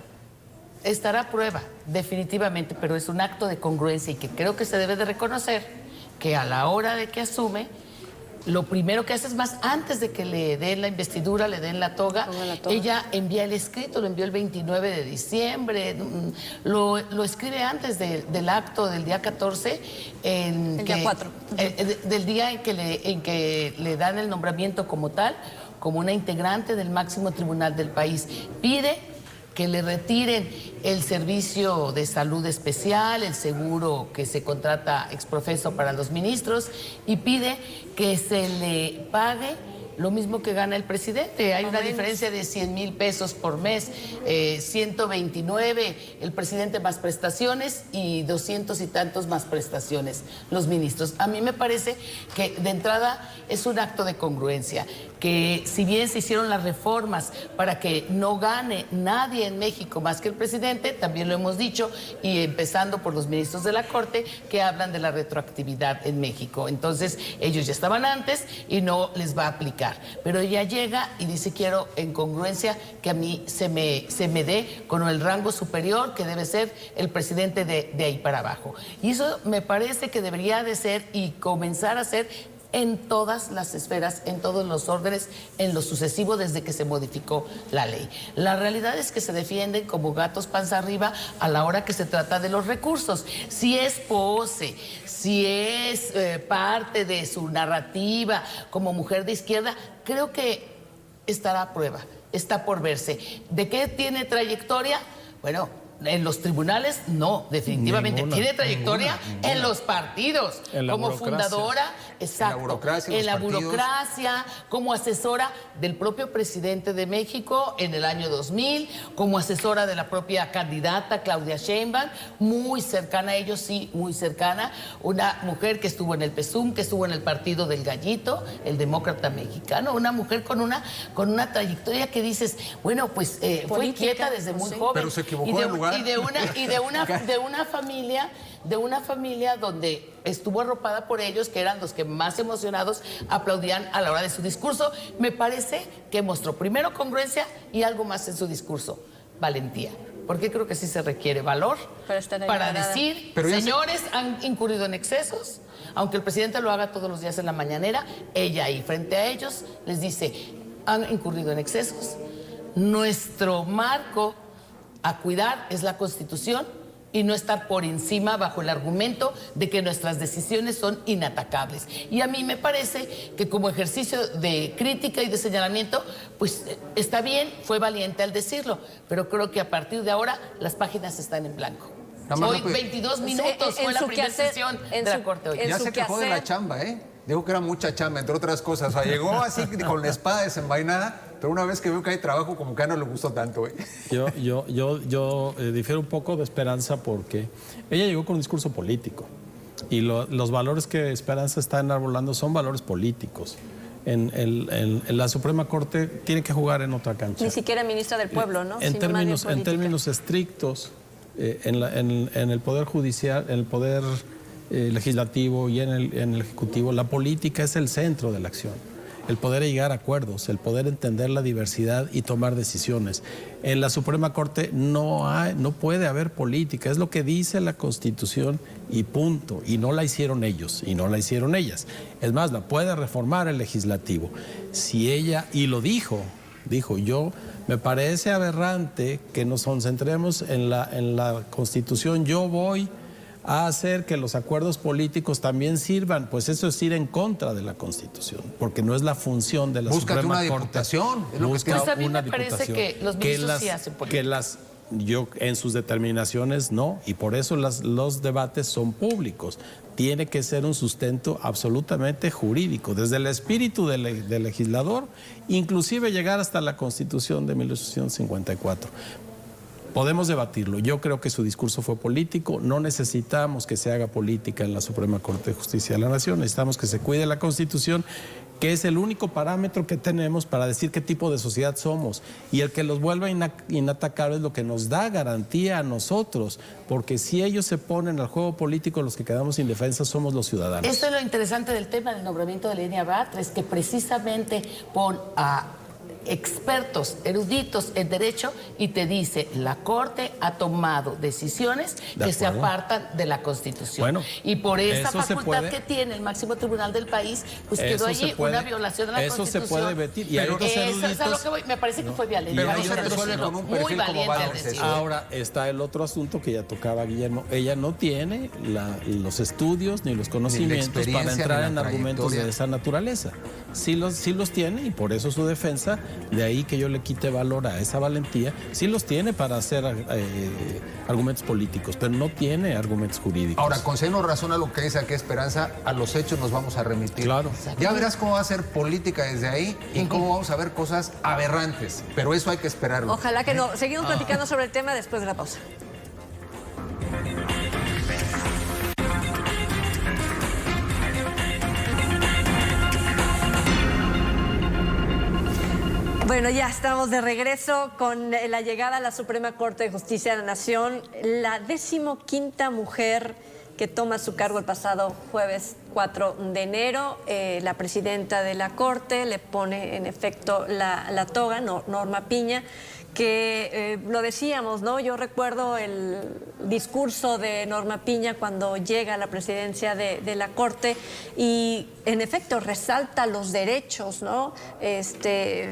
Speaker 2: definitivamente, pero es un acto de congruencia y que creo que se debe de reconocer que a la hora de que asume, lo primero que hace es más, antes de que le den la investidura, le den la toga, ella envía el escrito, lo envió el 29 de diciembre, lo escribe antes del acto del día 14.
Speaker 1: El día 4.
Speaker 2: Del día en que le dan el nombramiento como tal, como una integrante del máximo tribunal del país. Pide que le retiren el servicio de salud especial, el seguro que se contrata exprofeso para los ministros, y pide que se le pague lo mismo que gana el presidente. Hay una diferencia de 100,000 pesos por mes, 129 el presidente más prestaciones y 200 y tantos más prestaciones los ministros. A mí me parece que de entrada es un acto de congruencia, que si bien se hicieron las reformas para que no gane nadie en México más que el presidente, también lo hemos dicho, y empezando por los ministros de la Corte, que hablan de la retroactividad en México. Entonces, ellos ya estaban antes y no les va a aplicar. Pero ella llega y dice, quiero en congruencia que a mí se me dé con el rango superior que debe ser el presidente de ahí para abajo. Y eso me parece que debería de ser y comenzar a ser en todas las esferas, en todos los órdenes, en lo sucesivo desde que se modificó la ley. La realidad es que se defienden como gatos panza arriba a la hora que se trata de los recursos. Si es pose, si es parte de su narrativa como mujer de izquierda, creo que estará a prueba, está por verse. ¿De qué tiene trayectoria? Bueno, en los tribunales no, definitivamente.
Speaker 3: Ninguna,
Speaker 2: tiene trayectoria
Speaker 3: ninguna.
Speaker 2: En los partidos,
Speaker 3: En la
Speaker 2: como
Speaker 3: burocracia.
Speaker 2: fundadora, exacto,
Speaker 4: En la
Speaker 2: burocracia, como asesora del propio presidente de México en el año 2000, como asesora de la propia candidata Claudia Sheinbaum, muy cercana a ellos, sí, muy cercana, una mujer que estuvo en el PSUM, que estuvo en el Partido del Gallito, el Demócrata Mexicano, una mujer con una trayectoria que dices, bueno, pues fue inquieta desde muy joven.
Speaker 4: Pero se equivocó de lugar.
Speaker 2: Y de una familia donde estuvo arropada por ellos, que eran los que más emocionados aplaudían a la hora de su discurso. Me parece que mostró primero congruencia y algo más en su discurso, valentía. Porque creo que sí se requiere valor para decir, señores, han incurrido en excesos. Aunque el presidente lo haga todos los días en la mañanera, ella ahí frente a ellos les dice, han incurrido en excesos. Nuestro marco a cuidar es la Constitución y no estar por encima bajo el argumento de que nuestras decisiones son inatacables. Y a mí me parece que como ejercicio de crítica y de señalamiento, pues está bien, fue valiente al decirlo, pero creo que a partir de ahora las páginas están en blanco. Hoy 22 minutos fue la primera sesión de la Corte hoy.
Speaker 4: Ya se quejó de la chamba, ¿eh? Dijo que era mucha chamba, entre otras cosas. O sea, llegó así con la espada desenvainada, pero una vez que veo que hay trabajo, como que no le gustó tanto, ¿eh?
Speaker 3: Yo difiero un poco de Esperanza porque ella llegó con un discurso político y los valores que Esperanza está enarbolando son valores políticos. En la Suprema Corte tiene que jugar en otra cancha.
Speaker 1: Ni siquiera ministra del Pueblo, ¿no?
Speaker 3: En términos estrictos, en el Poder Judicial, en el Poder Legislativo y en el Ejecutivo, la política es el centro de la acción. El poder llegar a acuerdos, el poder entender la diversidad y tomar decisiones. En la Suprema Corte no puede haber política, es lo que dice la Constitución y punto. Y no la hicieron ellos y no la hicieron ellas. Es más, la puede reformar el Legislativo. Si ella, y lo dijo, yo, me parece aberrante que nos concentremos en la Constitución. Yo voy a hacer que los acuerdos políticos también sirvan, pues eso es ir en contra de la Constitución, porque no es la función de la Suprema Corte.
Speaker 4: Búscate una diputación, es lo que
Speaker 2: pues a mí me parece que los ministros sí hacen política.
Speaker 3: Yo en sus determinaciones no, y por eso los debates son públicos. Tiene que ser un sustento absolutamente jurídico, desde el espíritu del legislador, inclusive llegar hasta la Constitución de 1854. Podemos debatirlo. Yo creo que su discurso fue político. No necesitamos que se haga política en la Suprema Corte de Justicia de la Nación. Necesitamos que se cuide la Constitución, que es el único parámetro que tenemos para decir qué tipo de sociedad somos. Y el que los vuelva inatacables es lo que nos da garantía a nosotros, porque si ellos se ponen al juego político, los que quedamos indefensos somos los ciudadanos.
Speaker 2: Esto es lo interesante del tema del nombramiento de Lenia Batres, que precisamente pone a expertos, eruditos en derecho y te dice, la Corte ha tomado decisiones que se apartan de la Constitución.
Speaker 3: Bueno,
Speaker 2: y por esa facultad que tiene el máximo tribunal del país, pues quedó allí una violación de la Constitución.
Speaker 3: Eso se puede debatir. Y
Speaker 2: pero eso es a lo que voy. Me parece que fue valiente.
Speaker 4: Pero no se resuelve con un perfil
Speaker 2: muy valiente
Speaker 4: como
Speaker 2: al decirlo.
Speaker 3: Ahora está el otro asunto que ya tocaba Guillermo. Ella no tiene los estudios ni los conocimientos para entrar en argumentos de esa naturaleza. Sí los tiene y por eso su defensa De ahí que yo le quite valor a esa valentía. Sí los tiene para hacer argumentos políticos, pero no tiene argumentos jurídicos.
Speaker 4: Ahora, concedemos razón a lo que dice aquí Esperanza, a los hechos nos vamos a remitir.
Speaker 3: Claro.
Speaker 4: Ya verás cómo va a ser política desde ahí y cómo vamos a ver cosas aberrantes, pero eso hay que esperarlo.
Speaker 1: Ojalá que no. Seguimos platicando sobre el tema después de la pausa. Bueno, ya estamos de regreso con la llegada a la Suprema Corte de Justicia de la Nación, la 15ª mujer que toma su cargo el pasado jueves 4 de enero. La presidenta de la Corte le pone en efecto la toga, Norma Piña, que lo decíamos, ¿no? Yo recuerdo el discurso de Norma Piña cuando llega a la presidencia de la Corte y en efecto resalta los derechos, ¿no?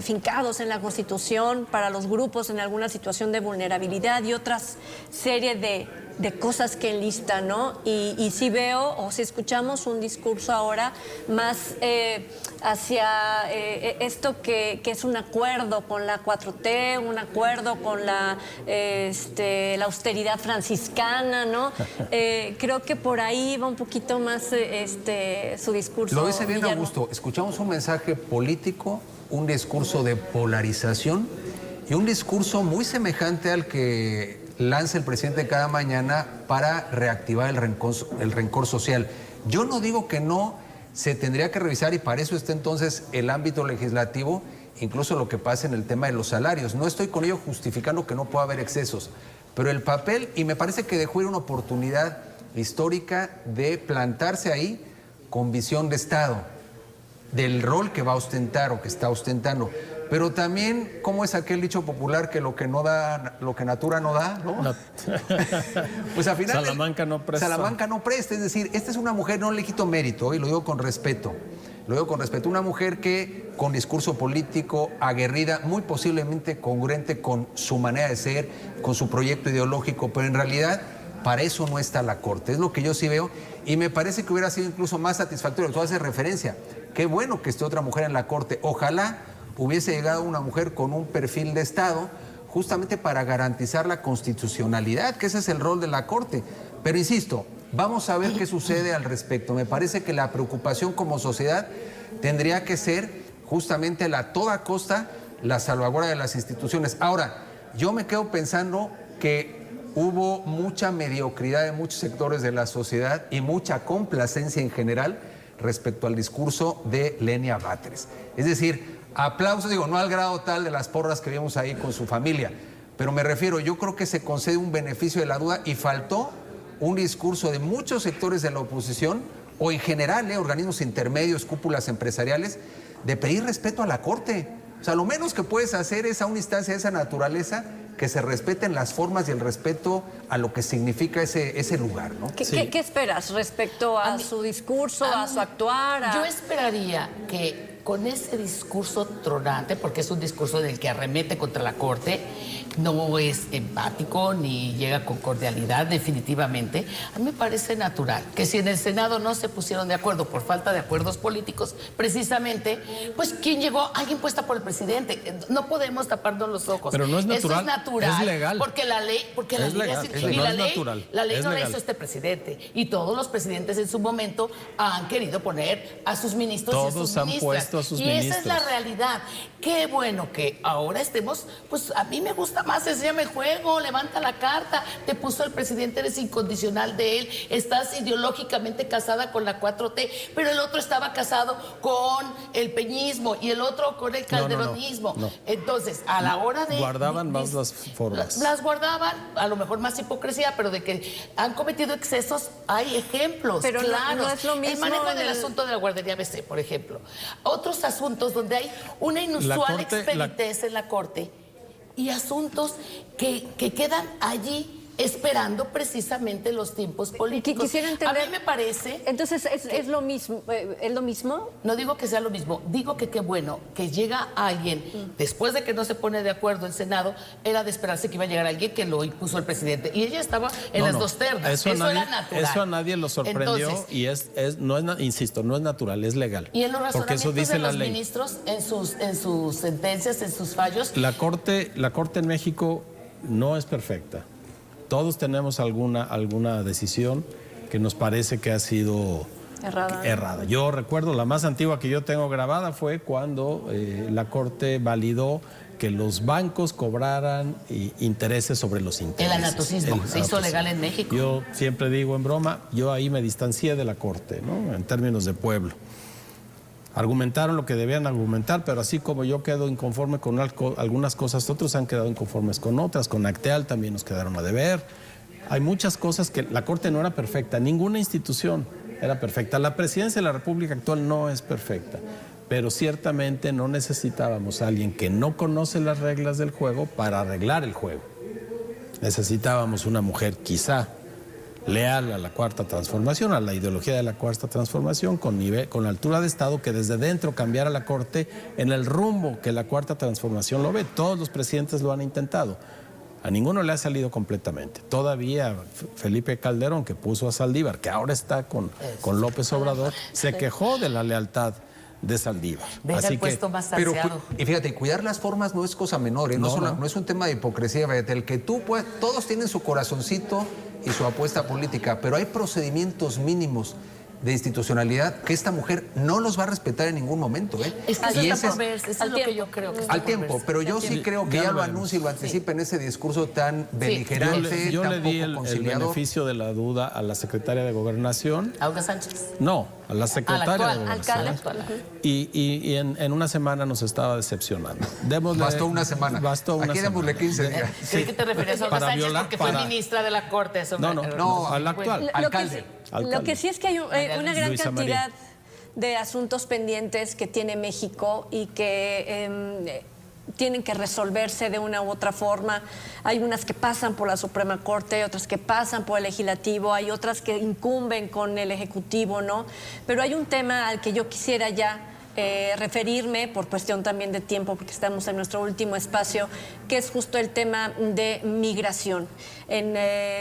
Speaker 1: Fincados en la Constitución para los grupos en alguna situación de vulnerabilidad y otras serie de cosas que enlista, ¿no? Y sí veo o sí escuchamos un discurso ahora más hacia esto que es un acuerdo con la 4T, un acuerdo con la austeridad franciscana, ¿no? Creo que por ahí va un poquito más su discurso.
Speaker 4: Lo dice bien,
Speaker 1: Guillermo.
Speaker 4: Augusto. Escuchamos un mensaje político, un discurso de polarización y un discurso muy semejante al que lanza el presidente cada mañana para reactivar el rencor social. Yo no digo que no se tendría que revisar, y para eso está entonces el ámbito legislativo, incluso lo que pasa en el tema de los salarios. No estoy con ello justificando que no pueda haber excesos, pero el papel, y me parece que dejó ir una oportunidad histórica de plantarse ahí con visión de Estado, del rol que va a ostentar o que está ostentando. Pero también, ¿cómo es aquel dicho popular que lo que no da, lo que natura no da, ¿no? Pues al final
Speaker 3: Salamanca no presta.
Speaker 4: Salamanca no presta, es decir, esta es una mujer, no le quito mérito, y lo digo con respeto. Lo digo con respeto, una mujer que con discurso político, aguerrida, muy posiblemente congruente con su manera de ser, con su proyecto ideológico, pero en realidad para eso no está la Corte, es lo que yo sí veo, y me parece que hubiera sido incluso más satisfactorio. Tú haces referencia, qué bueno que esté otra mujer en la Corte, ojalá hubiese llegado una mujer con un perfil de Estado, justamente para garantizar la constitucionalidad, que ese es el rol de la Corte. Pero insisto, vamos a ver qué sucede al respecto. Me parece que la preocupación como sociedad tendría que ser justamente a toda costa la salvaguarda de las instituciones. Ahora, yo me quedo pensando que hubo mucha mediocridad en muchos sectores de la sociedad y mucha complacencia en general respecto al discurso de Lenia Batres. Es decir, aplausos, digo, no al grado tal de las porras que vimos ahí con su familia, pero me refiero, yo creo que se concede un beneficio de la duda y faltó un discurso de muchos sectores de la oposición o en general, organismos intermedios, cúpulas empresariales, de pedir respeto a la Corte. O sea, lo menos que puedes hacer es a una instancia de esa naturaleza que se respeten las formas y el respeto a lo que significa ese lugar, ¿no?
Speaker 1: ¿Qué esperas respecto a su discurso, a su actuar?
Speaker 2: Yo esperaría que con ese discurso tronante, porque es un discurso del que arremete contra la Corte, no es empático ni llega con cordialidad, definitivamente. A mí me parece natural que si en el Senado no se pusieron de acuerdo por falta de acuerdos políticos, precisamente, pues ¿quién llegó? Alguien puesta por el presidente. No podemos taparnos los ojos.
Speaker 3: Pero no es natural.
Speaker 2: Eso es natural.
Speaker 3: Es legal.
Speaker 2: Porque la ley,
Speaker 3: Es legal,
Speaker 2: y
Speaker 3: no
Speaker 2: la
Speaker 3: es
Speaker 2: ley,
Speaker 3: natural.
Speaker 2: la ley
Speaker 3: Es
Speaker 2: no la
Speaker 3: legal.
Speaker 2: hizo este presidente. Y todos los presidentes en su momento han querido poner a sus ministros y a
Speaker 3: Todos
Speaker 2: sus
Speaker 3: han
Speaker 2: ministras.
Speaker 3: puesto a sus
Speaker 2: y esa es
Speaker 3: ministros.
Speaker 2: la realidad. Qué bueno que ahora estemos, pues a mí me gusta más, enséñame juego, levanta la carta, te puso el presidente, eres incondicional de él, estás ideológicamente casada con la 4T, pero el otro estaba casado con el peñismo y el otro con el calderonismo.
Speaker 3: No.
Speaker 2: Entonces, a la hora de...
Speaker 3: Guardaban más las formas.
Speaker 2: Las guardaban, a lo mejor más hipocresía, pero de que han cometido excesos, hay ejemplos,
Speaker 1: Pero no-
Speaker 2: claros.
Speaker 1: no es lo mismo
Speaker 2: el manejo
Speaker 1: en
Speaker 2: del
Speaker 1: el-
Speaker 2: asunto de la guardería ABC, por ejemplo. Otros asuntos donde hay una inusual
Speaker 3: Corte,
Speaker 2: expeditez en la Corte y asuntos que quedan allí esperando precisamente los tiempos políticos.
Speaker 1: Quisiera entender,
Speaker 2: a mí me parece...
Speaker 1: Entonces, ¿es lo mismo? ¿Es lo mismo?
Speaker 2: No digo que sea lo mismo, digo que qué bueno que llega alguien, después de que no se pone de acuerdo el Senado, era de esperarse que iba a llegar alguien que lo impuso el presidente. Y ella estaba en las dos ternas. Eso era natural.
Speaker 3: Eso a nadie lo sorprendió.
Speaker 2: Entonces,
Speaker 3: y insisto, no es natural, es legal.
Speaker 2: Y en los
Speaker 3: porque eso
Speaker 2: razonamientos
Speaker 3: dice
Speaker 2: de
Speaker 3: la
Speaker 2: los
Speaker 3: ley.
Speaker 2: ministros, en sus sentencias, en sus fallos...
Speaker 3: La Corte en México no es perfecta. Todos tenemos alguna decisión que nos parece que ha sido errada. Yo recuerdo, la más antigua que yo tengo grabada fue cuando la Corte validó que los bancos cobraran intereses sobre los intereses.
Speaker 2: El anatocismo se hizo legal en México.
Speaker 3: Yo siempre digo en broma, yo ahí me distancié de la Corte, ¿no? En términos de pueblo. Argumentaron lo que debían argumentar, pero así como yo quedo inconforme con algunas cosas, otros han quedado inconformes con otras. Con Acteal también nos quedaron a deber. Hay muchas cosas que la Corte no era perfecta, ninguna institución era perfecta. La presidencia de la República actual no es perfecta, pero ciertamente no necesitábamos a alguien que no conoce las reglas del juego para arreglar el juego. Necesitábamos una mujer quizá leal a la Cuarta Transformación, a la ideología de la Cuarta Transformación, con altura de Estado, que desde dentro cambiara la Corte en el rumbo que la Cuarta Transformación lo ve. Todos los presidentes lo han intentado. A ninguno le ha salido completamente. Todavía Felipe Calderón, que puso a Saldívar, que ahora está con López Obrador, se quejó de la lealtad de Saldívar.
Speaker 2: Deja el puesto más saciado.
Speaker 4: Y fíjate, cuidar las formas no es cosa menor, ¿eh? No es un tema de hipocresía, fíjate, el que todos tienen su corazoncito y su apuesta política, pero hay procedimientos mínimos de institucionalidad que esta mujer no los va a respetar en ningún momento, ¿eh?
Speaker 2: Es que eso es lo que yo creo que está
Speaker 4: al tiempo, pero yo sí creo que ella lo anuncia y lo anticipa en ese discurso tan beligerante.
Speaker 3: Yo le di el beneficio de la duda a la secretaria de Gobernación.
Speaker 2: ¿Aura Sánchez?
Speaker 3: No, a la secretaria de Gobernación.
Speaker 2: Actual.
Speaker 3: Y en una semana nos estaba decepcionando.
Speaker 4: Bastó una semana. Aquí démosle 15 días.
Speaker 2: ¿Qué te refieres a Aura Sánchez? Porque fue ministra de la Corte.
Speaker 3: No, al actual.
Speaker 4: Alcalde.
Speaker 1: Lo que sí es que hay una gran
Speaker 3: Luisa
Speaker 1: cantidad
Speaker 3: María.
Speaker 1: de asuntos pendientes que tiene México y que tienen que resolverse de una u otra forma. Hay unas que pasan por la Suprema Corte, otras que pasan por el Legislativo, hay otras que incumben con el Ejecutivo, ¿no? Pero hay un tema al que yo quisiera ya referirme por cuestión también de tiempo, porque estamos en nuestro último espacio, que es justo el tema de migración. En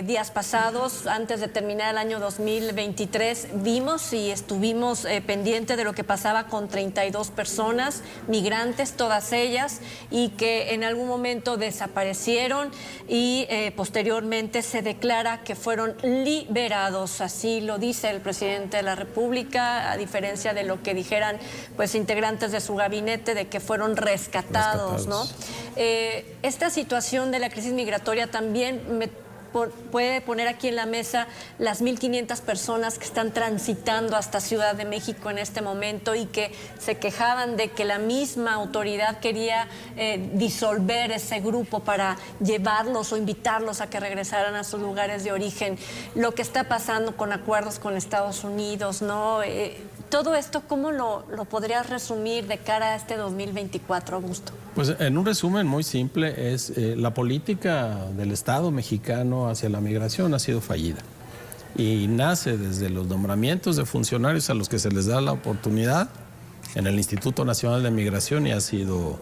Speaker 1: días pasados, antes de terminar el año 2023, vimos y estuvimos pendientes de lo que pasaba con 32 personas, migrantes, todas ellas, y que en algún momento desaparecieron y posteriormente se declara que fueron liberados. Así lo dice el presidente de la República, a diferencia de lo que dijeran pues integrantes de su gabinete, de que fueron rescatados, ¿no? Esta situación de la crisis migratoria también puede poner aquí en la mesa las 1.500 personas que están transitando hasta Ciudad de México en este momento y que se quejaban de que la misma autoridad quería disolver ese grupo para llevarlos o invitarlos a que regresaran a sus lugares de origen. Lo que está pasando con acuerdos con Estados Unidos, ¿no? Todo esto, ¿cómo lo podrías resumir de cara a este 2024, Augusto?
Speaker 3: Pues en un resumen muy simple es la política del Estado mexicano hacia la migración ha sido fallida y nace desde los nombramientos de funcionarios a los que se les da la oportunidad en el Instituto Nacional de Migración y ha sido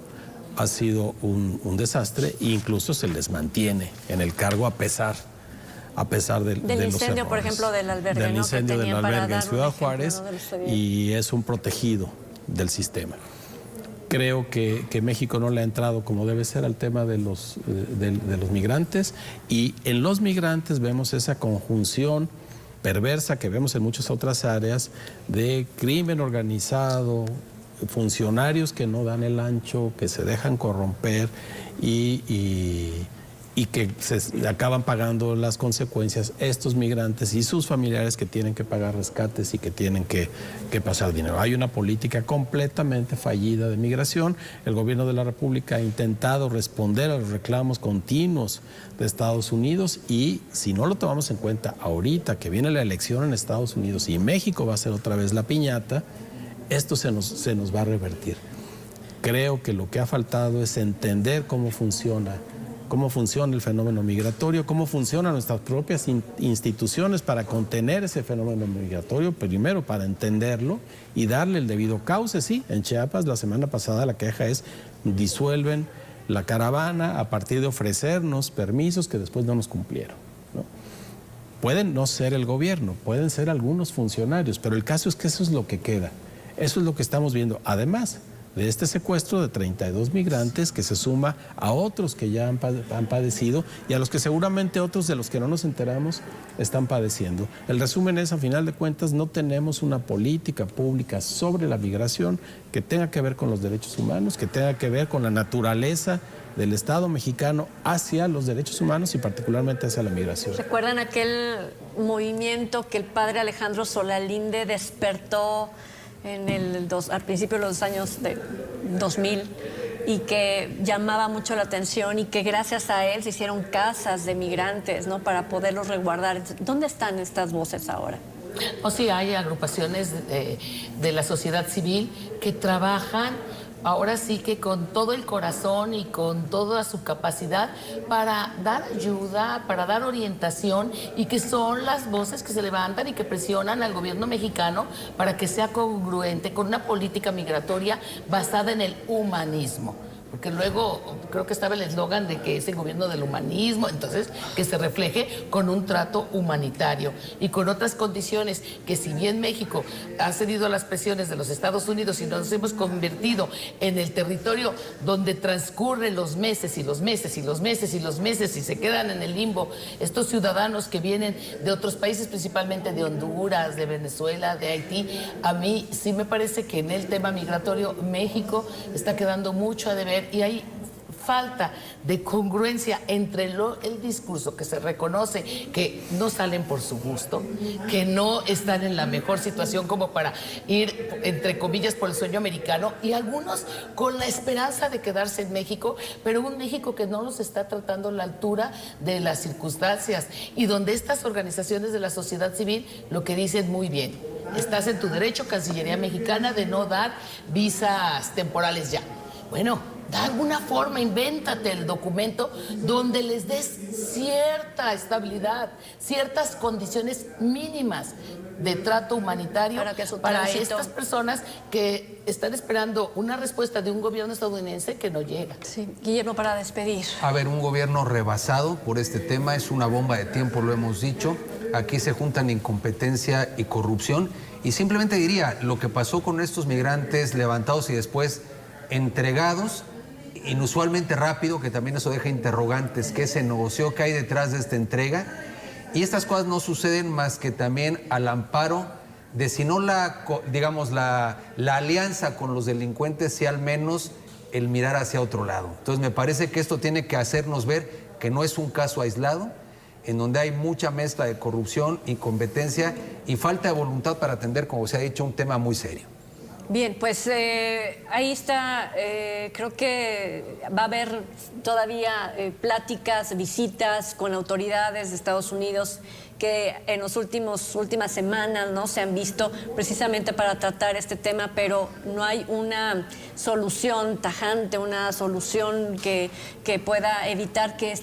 Speaker 3: un desastre e incluso se les mantiene en el cargo a pesar de los
Speaker 1: incendio, por ejemplo, del albergue,
Speaker 3: del incendio del albergue en Ciudad Juárez,
Speaker 1: ¿no?
Speaker 3: Y es un protegido del sistema. Creo que México no le ha entrado como debe ser al tema de los migrantes y en los migrantes vemos esa conjunción perversa que vemos en muchas otras áreas de crimen organizado, funcionarios que no dan el ancho, que se dejan corromper y que se acaban pagando las consecuencias estos migrantes y sus familiares que tienen que pagar rescates y que tienen que pasar dinero. Hay una política completamente fallida de migración. El gobierno de la República ha intentado responder a los reclamos continuos de Estados Unidos y si no lo tomamos en cuenta ahorita que viene la elección en Estados Unidos y México va a ser otra vez la piñata, esto se nos va a revertir. Creo que lo que ha faltado es entender cómo funciona cómo funciona el fenómeno migratorio, cómo funcionan nuestras propias instituciones para contener ese fenómeno migratorio, primero para entenderlo y darle el debido cauce. Sí, en Chiapas la semana pasada la queja es disuelven la caravana a partir de ofrecernos permisos que después no nos cumplieron, ¿no? Pueden no ser el gobierno, pueden ser algunos funcionarios, pero el caso es que eso es lo que queda. Eso es lo que estamos viendo. Además de este secuestro de 32 migrantes que se suma a otros que ya han padecido y a los que seguramente otros de los que no nos enteramos están padeciendo. El resumen es, a final de cuentas, no tenemos una política pública sobre la migración que tenga que ver con los derechos humanos, que tenga que ver con la naturaleza del Estado mexicano hacia los derechos humanos y particularmente hacia la migración.
Speaker 1: ¿Recuerdan aquel movimiento que el padre Alejandro Solalinde despertó al principio de los años de 2000 y que llamaba mucho la atención y que gracias a él se hicieron casas de migrantes, ¿no?, para poderlos resguardar? ¿Dónde están estas voces ahora?
Speaker 2: O sí, hay agrupaciones de la sociedad civil que trabajan ahora sí que con todo el corazón y con toda su capacidad para dar ayuda, para dar orientación, y que son las voces que se levantan y que presionan al gobierno mexicano para que sea congruente con una política migratoria basada en el humanismo. Porque luego creo que estaba el eslogan de que es el gobierno del humanismo, entonces que se refleje con un trato humanitario y con otras condiciones que, si bien México ha cedido a las presiones de los Estados Unidos y nos hemos convertido en el territorio donde transcurren los meses y los meses y los meses y los meses y se quedan en el limbo estos ciudadanos que vienen de otros países, principalmente de Honduras, de Venezuela, de Haití, a mí sí me parece que en el tema migratorio México está quedando mucho a deber. Y hay falta de congruencia entre el discurso que se reconoce que no salen por su gusto, que no están en la mejor situación como para ir, entre comillas, por el sueño americano, y algunos con la esperanza de quedarse en México, pero un México que no los está tratando a la altura de las circunstancias, y donde estas organizaciones de la sociedad civil lo que dicen muy bien: estás en tu derecho, Cancillería mexicana, de no dar visas temporales ya. Bueno, de alguna forma, invéntate el documento donde les des cierta estabilidad, ciertas condiciones mínimas de trato humanitario para estas personas que están esperando una respuesta de un gobierno estadounidense que no llega.
Speaker 1: Sí, Guillermo, para despedir.
Speaker 4: A ver, un gobierno rebasado por este tema, es una bomba de tiempo, lo hemos dicho. Aquí se juntan incompetencia y corrupción. Y simplemente diría, lo que pasó con estos migrantes levantados y después entregados, inusualmente rápido, que también eso deja interrogantes: ¿qué se negoció? ¿Qué hay detrás de esta entrega? Y estas cosas no suceden más que también al amparo de, si no la alianza con los delincuentes, si al menos el mirar hacia otro lado. Entonces me parece que esto tiene que hacernos ver que no es un caso aislado, en donde hay mucha mezcla de corrupción, incompetencia y falta de voluntad para atender, como se ha dicho, un tema muy serio.
Speaker 1: Bien, pues ahí está. Creo que va a haber todavía pláticas, visitas con autoridades de Estados Unidos que en las últimas semanas, ¿no?, se han visto precisamente para tratar este tema, pero no hay una solución tajante, una solución que pueda evitar que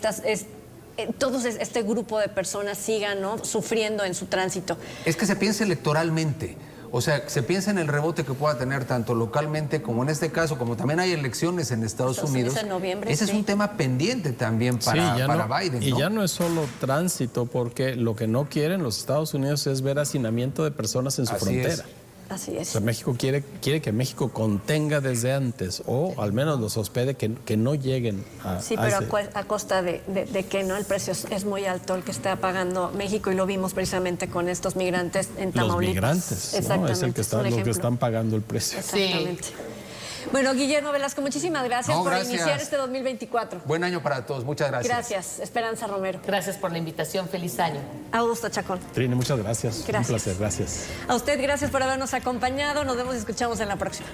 Speaker 1: todo este grupo de personas sigan, ¿no?, sufriendo en su tránsito.
Speaker 4: Es que se piensa electoralmente. O sea, se piensa en el rebote que pueda tener tanto localmente como en este caso, como también hay elecciones en Estados Unidos.
Speaker 1: En noviembre,
Speaker 4: ese
Speaker 1: sí.
Speaker 4: es un tema pendiente también para Biden, ¿no?
Speaker 3: Y ya no es solo tránsito, porque lo que no quieren los Estados Unidos es ver hacinamiento de personas en su frontera.
Speaker 1: Así es.
Speaker 3: O sea, México quiere que México contenga desde antes, o al menos los hospede, que no lleguen a...
Speaker 1: Sí, pero a costa de que no, el precio es muy alto el que está pagando México, y lo vimos precisamente con estos migrantes en Tamaulipas.
Speaker 3: Los migrantes, ¿no?
Speaker 1: Exactamente,
Speaker 3: es el que los que están pagando el precio.
Speaker 1: Exactamente. Sí. Bueno, Guillermo Velasco, muchísimas gracias por iniciar este 2024.
Speaker 4: Buen año para todos, muchas gracias.
Speaker 1: Gracias, Esperanza Romero.
Speaker 2: Gracias por la invitación, feliz año.
Speaker 1: Augusto Chacón.
Speaker 3: Trini, muchas gracias.
Speaker 1: Gracias.
Speaker 3: Un placer, gracias.
Speaker 1: A usted, gracias por habernos acompañado. Nos vemos y escuchamos en la próxima.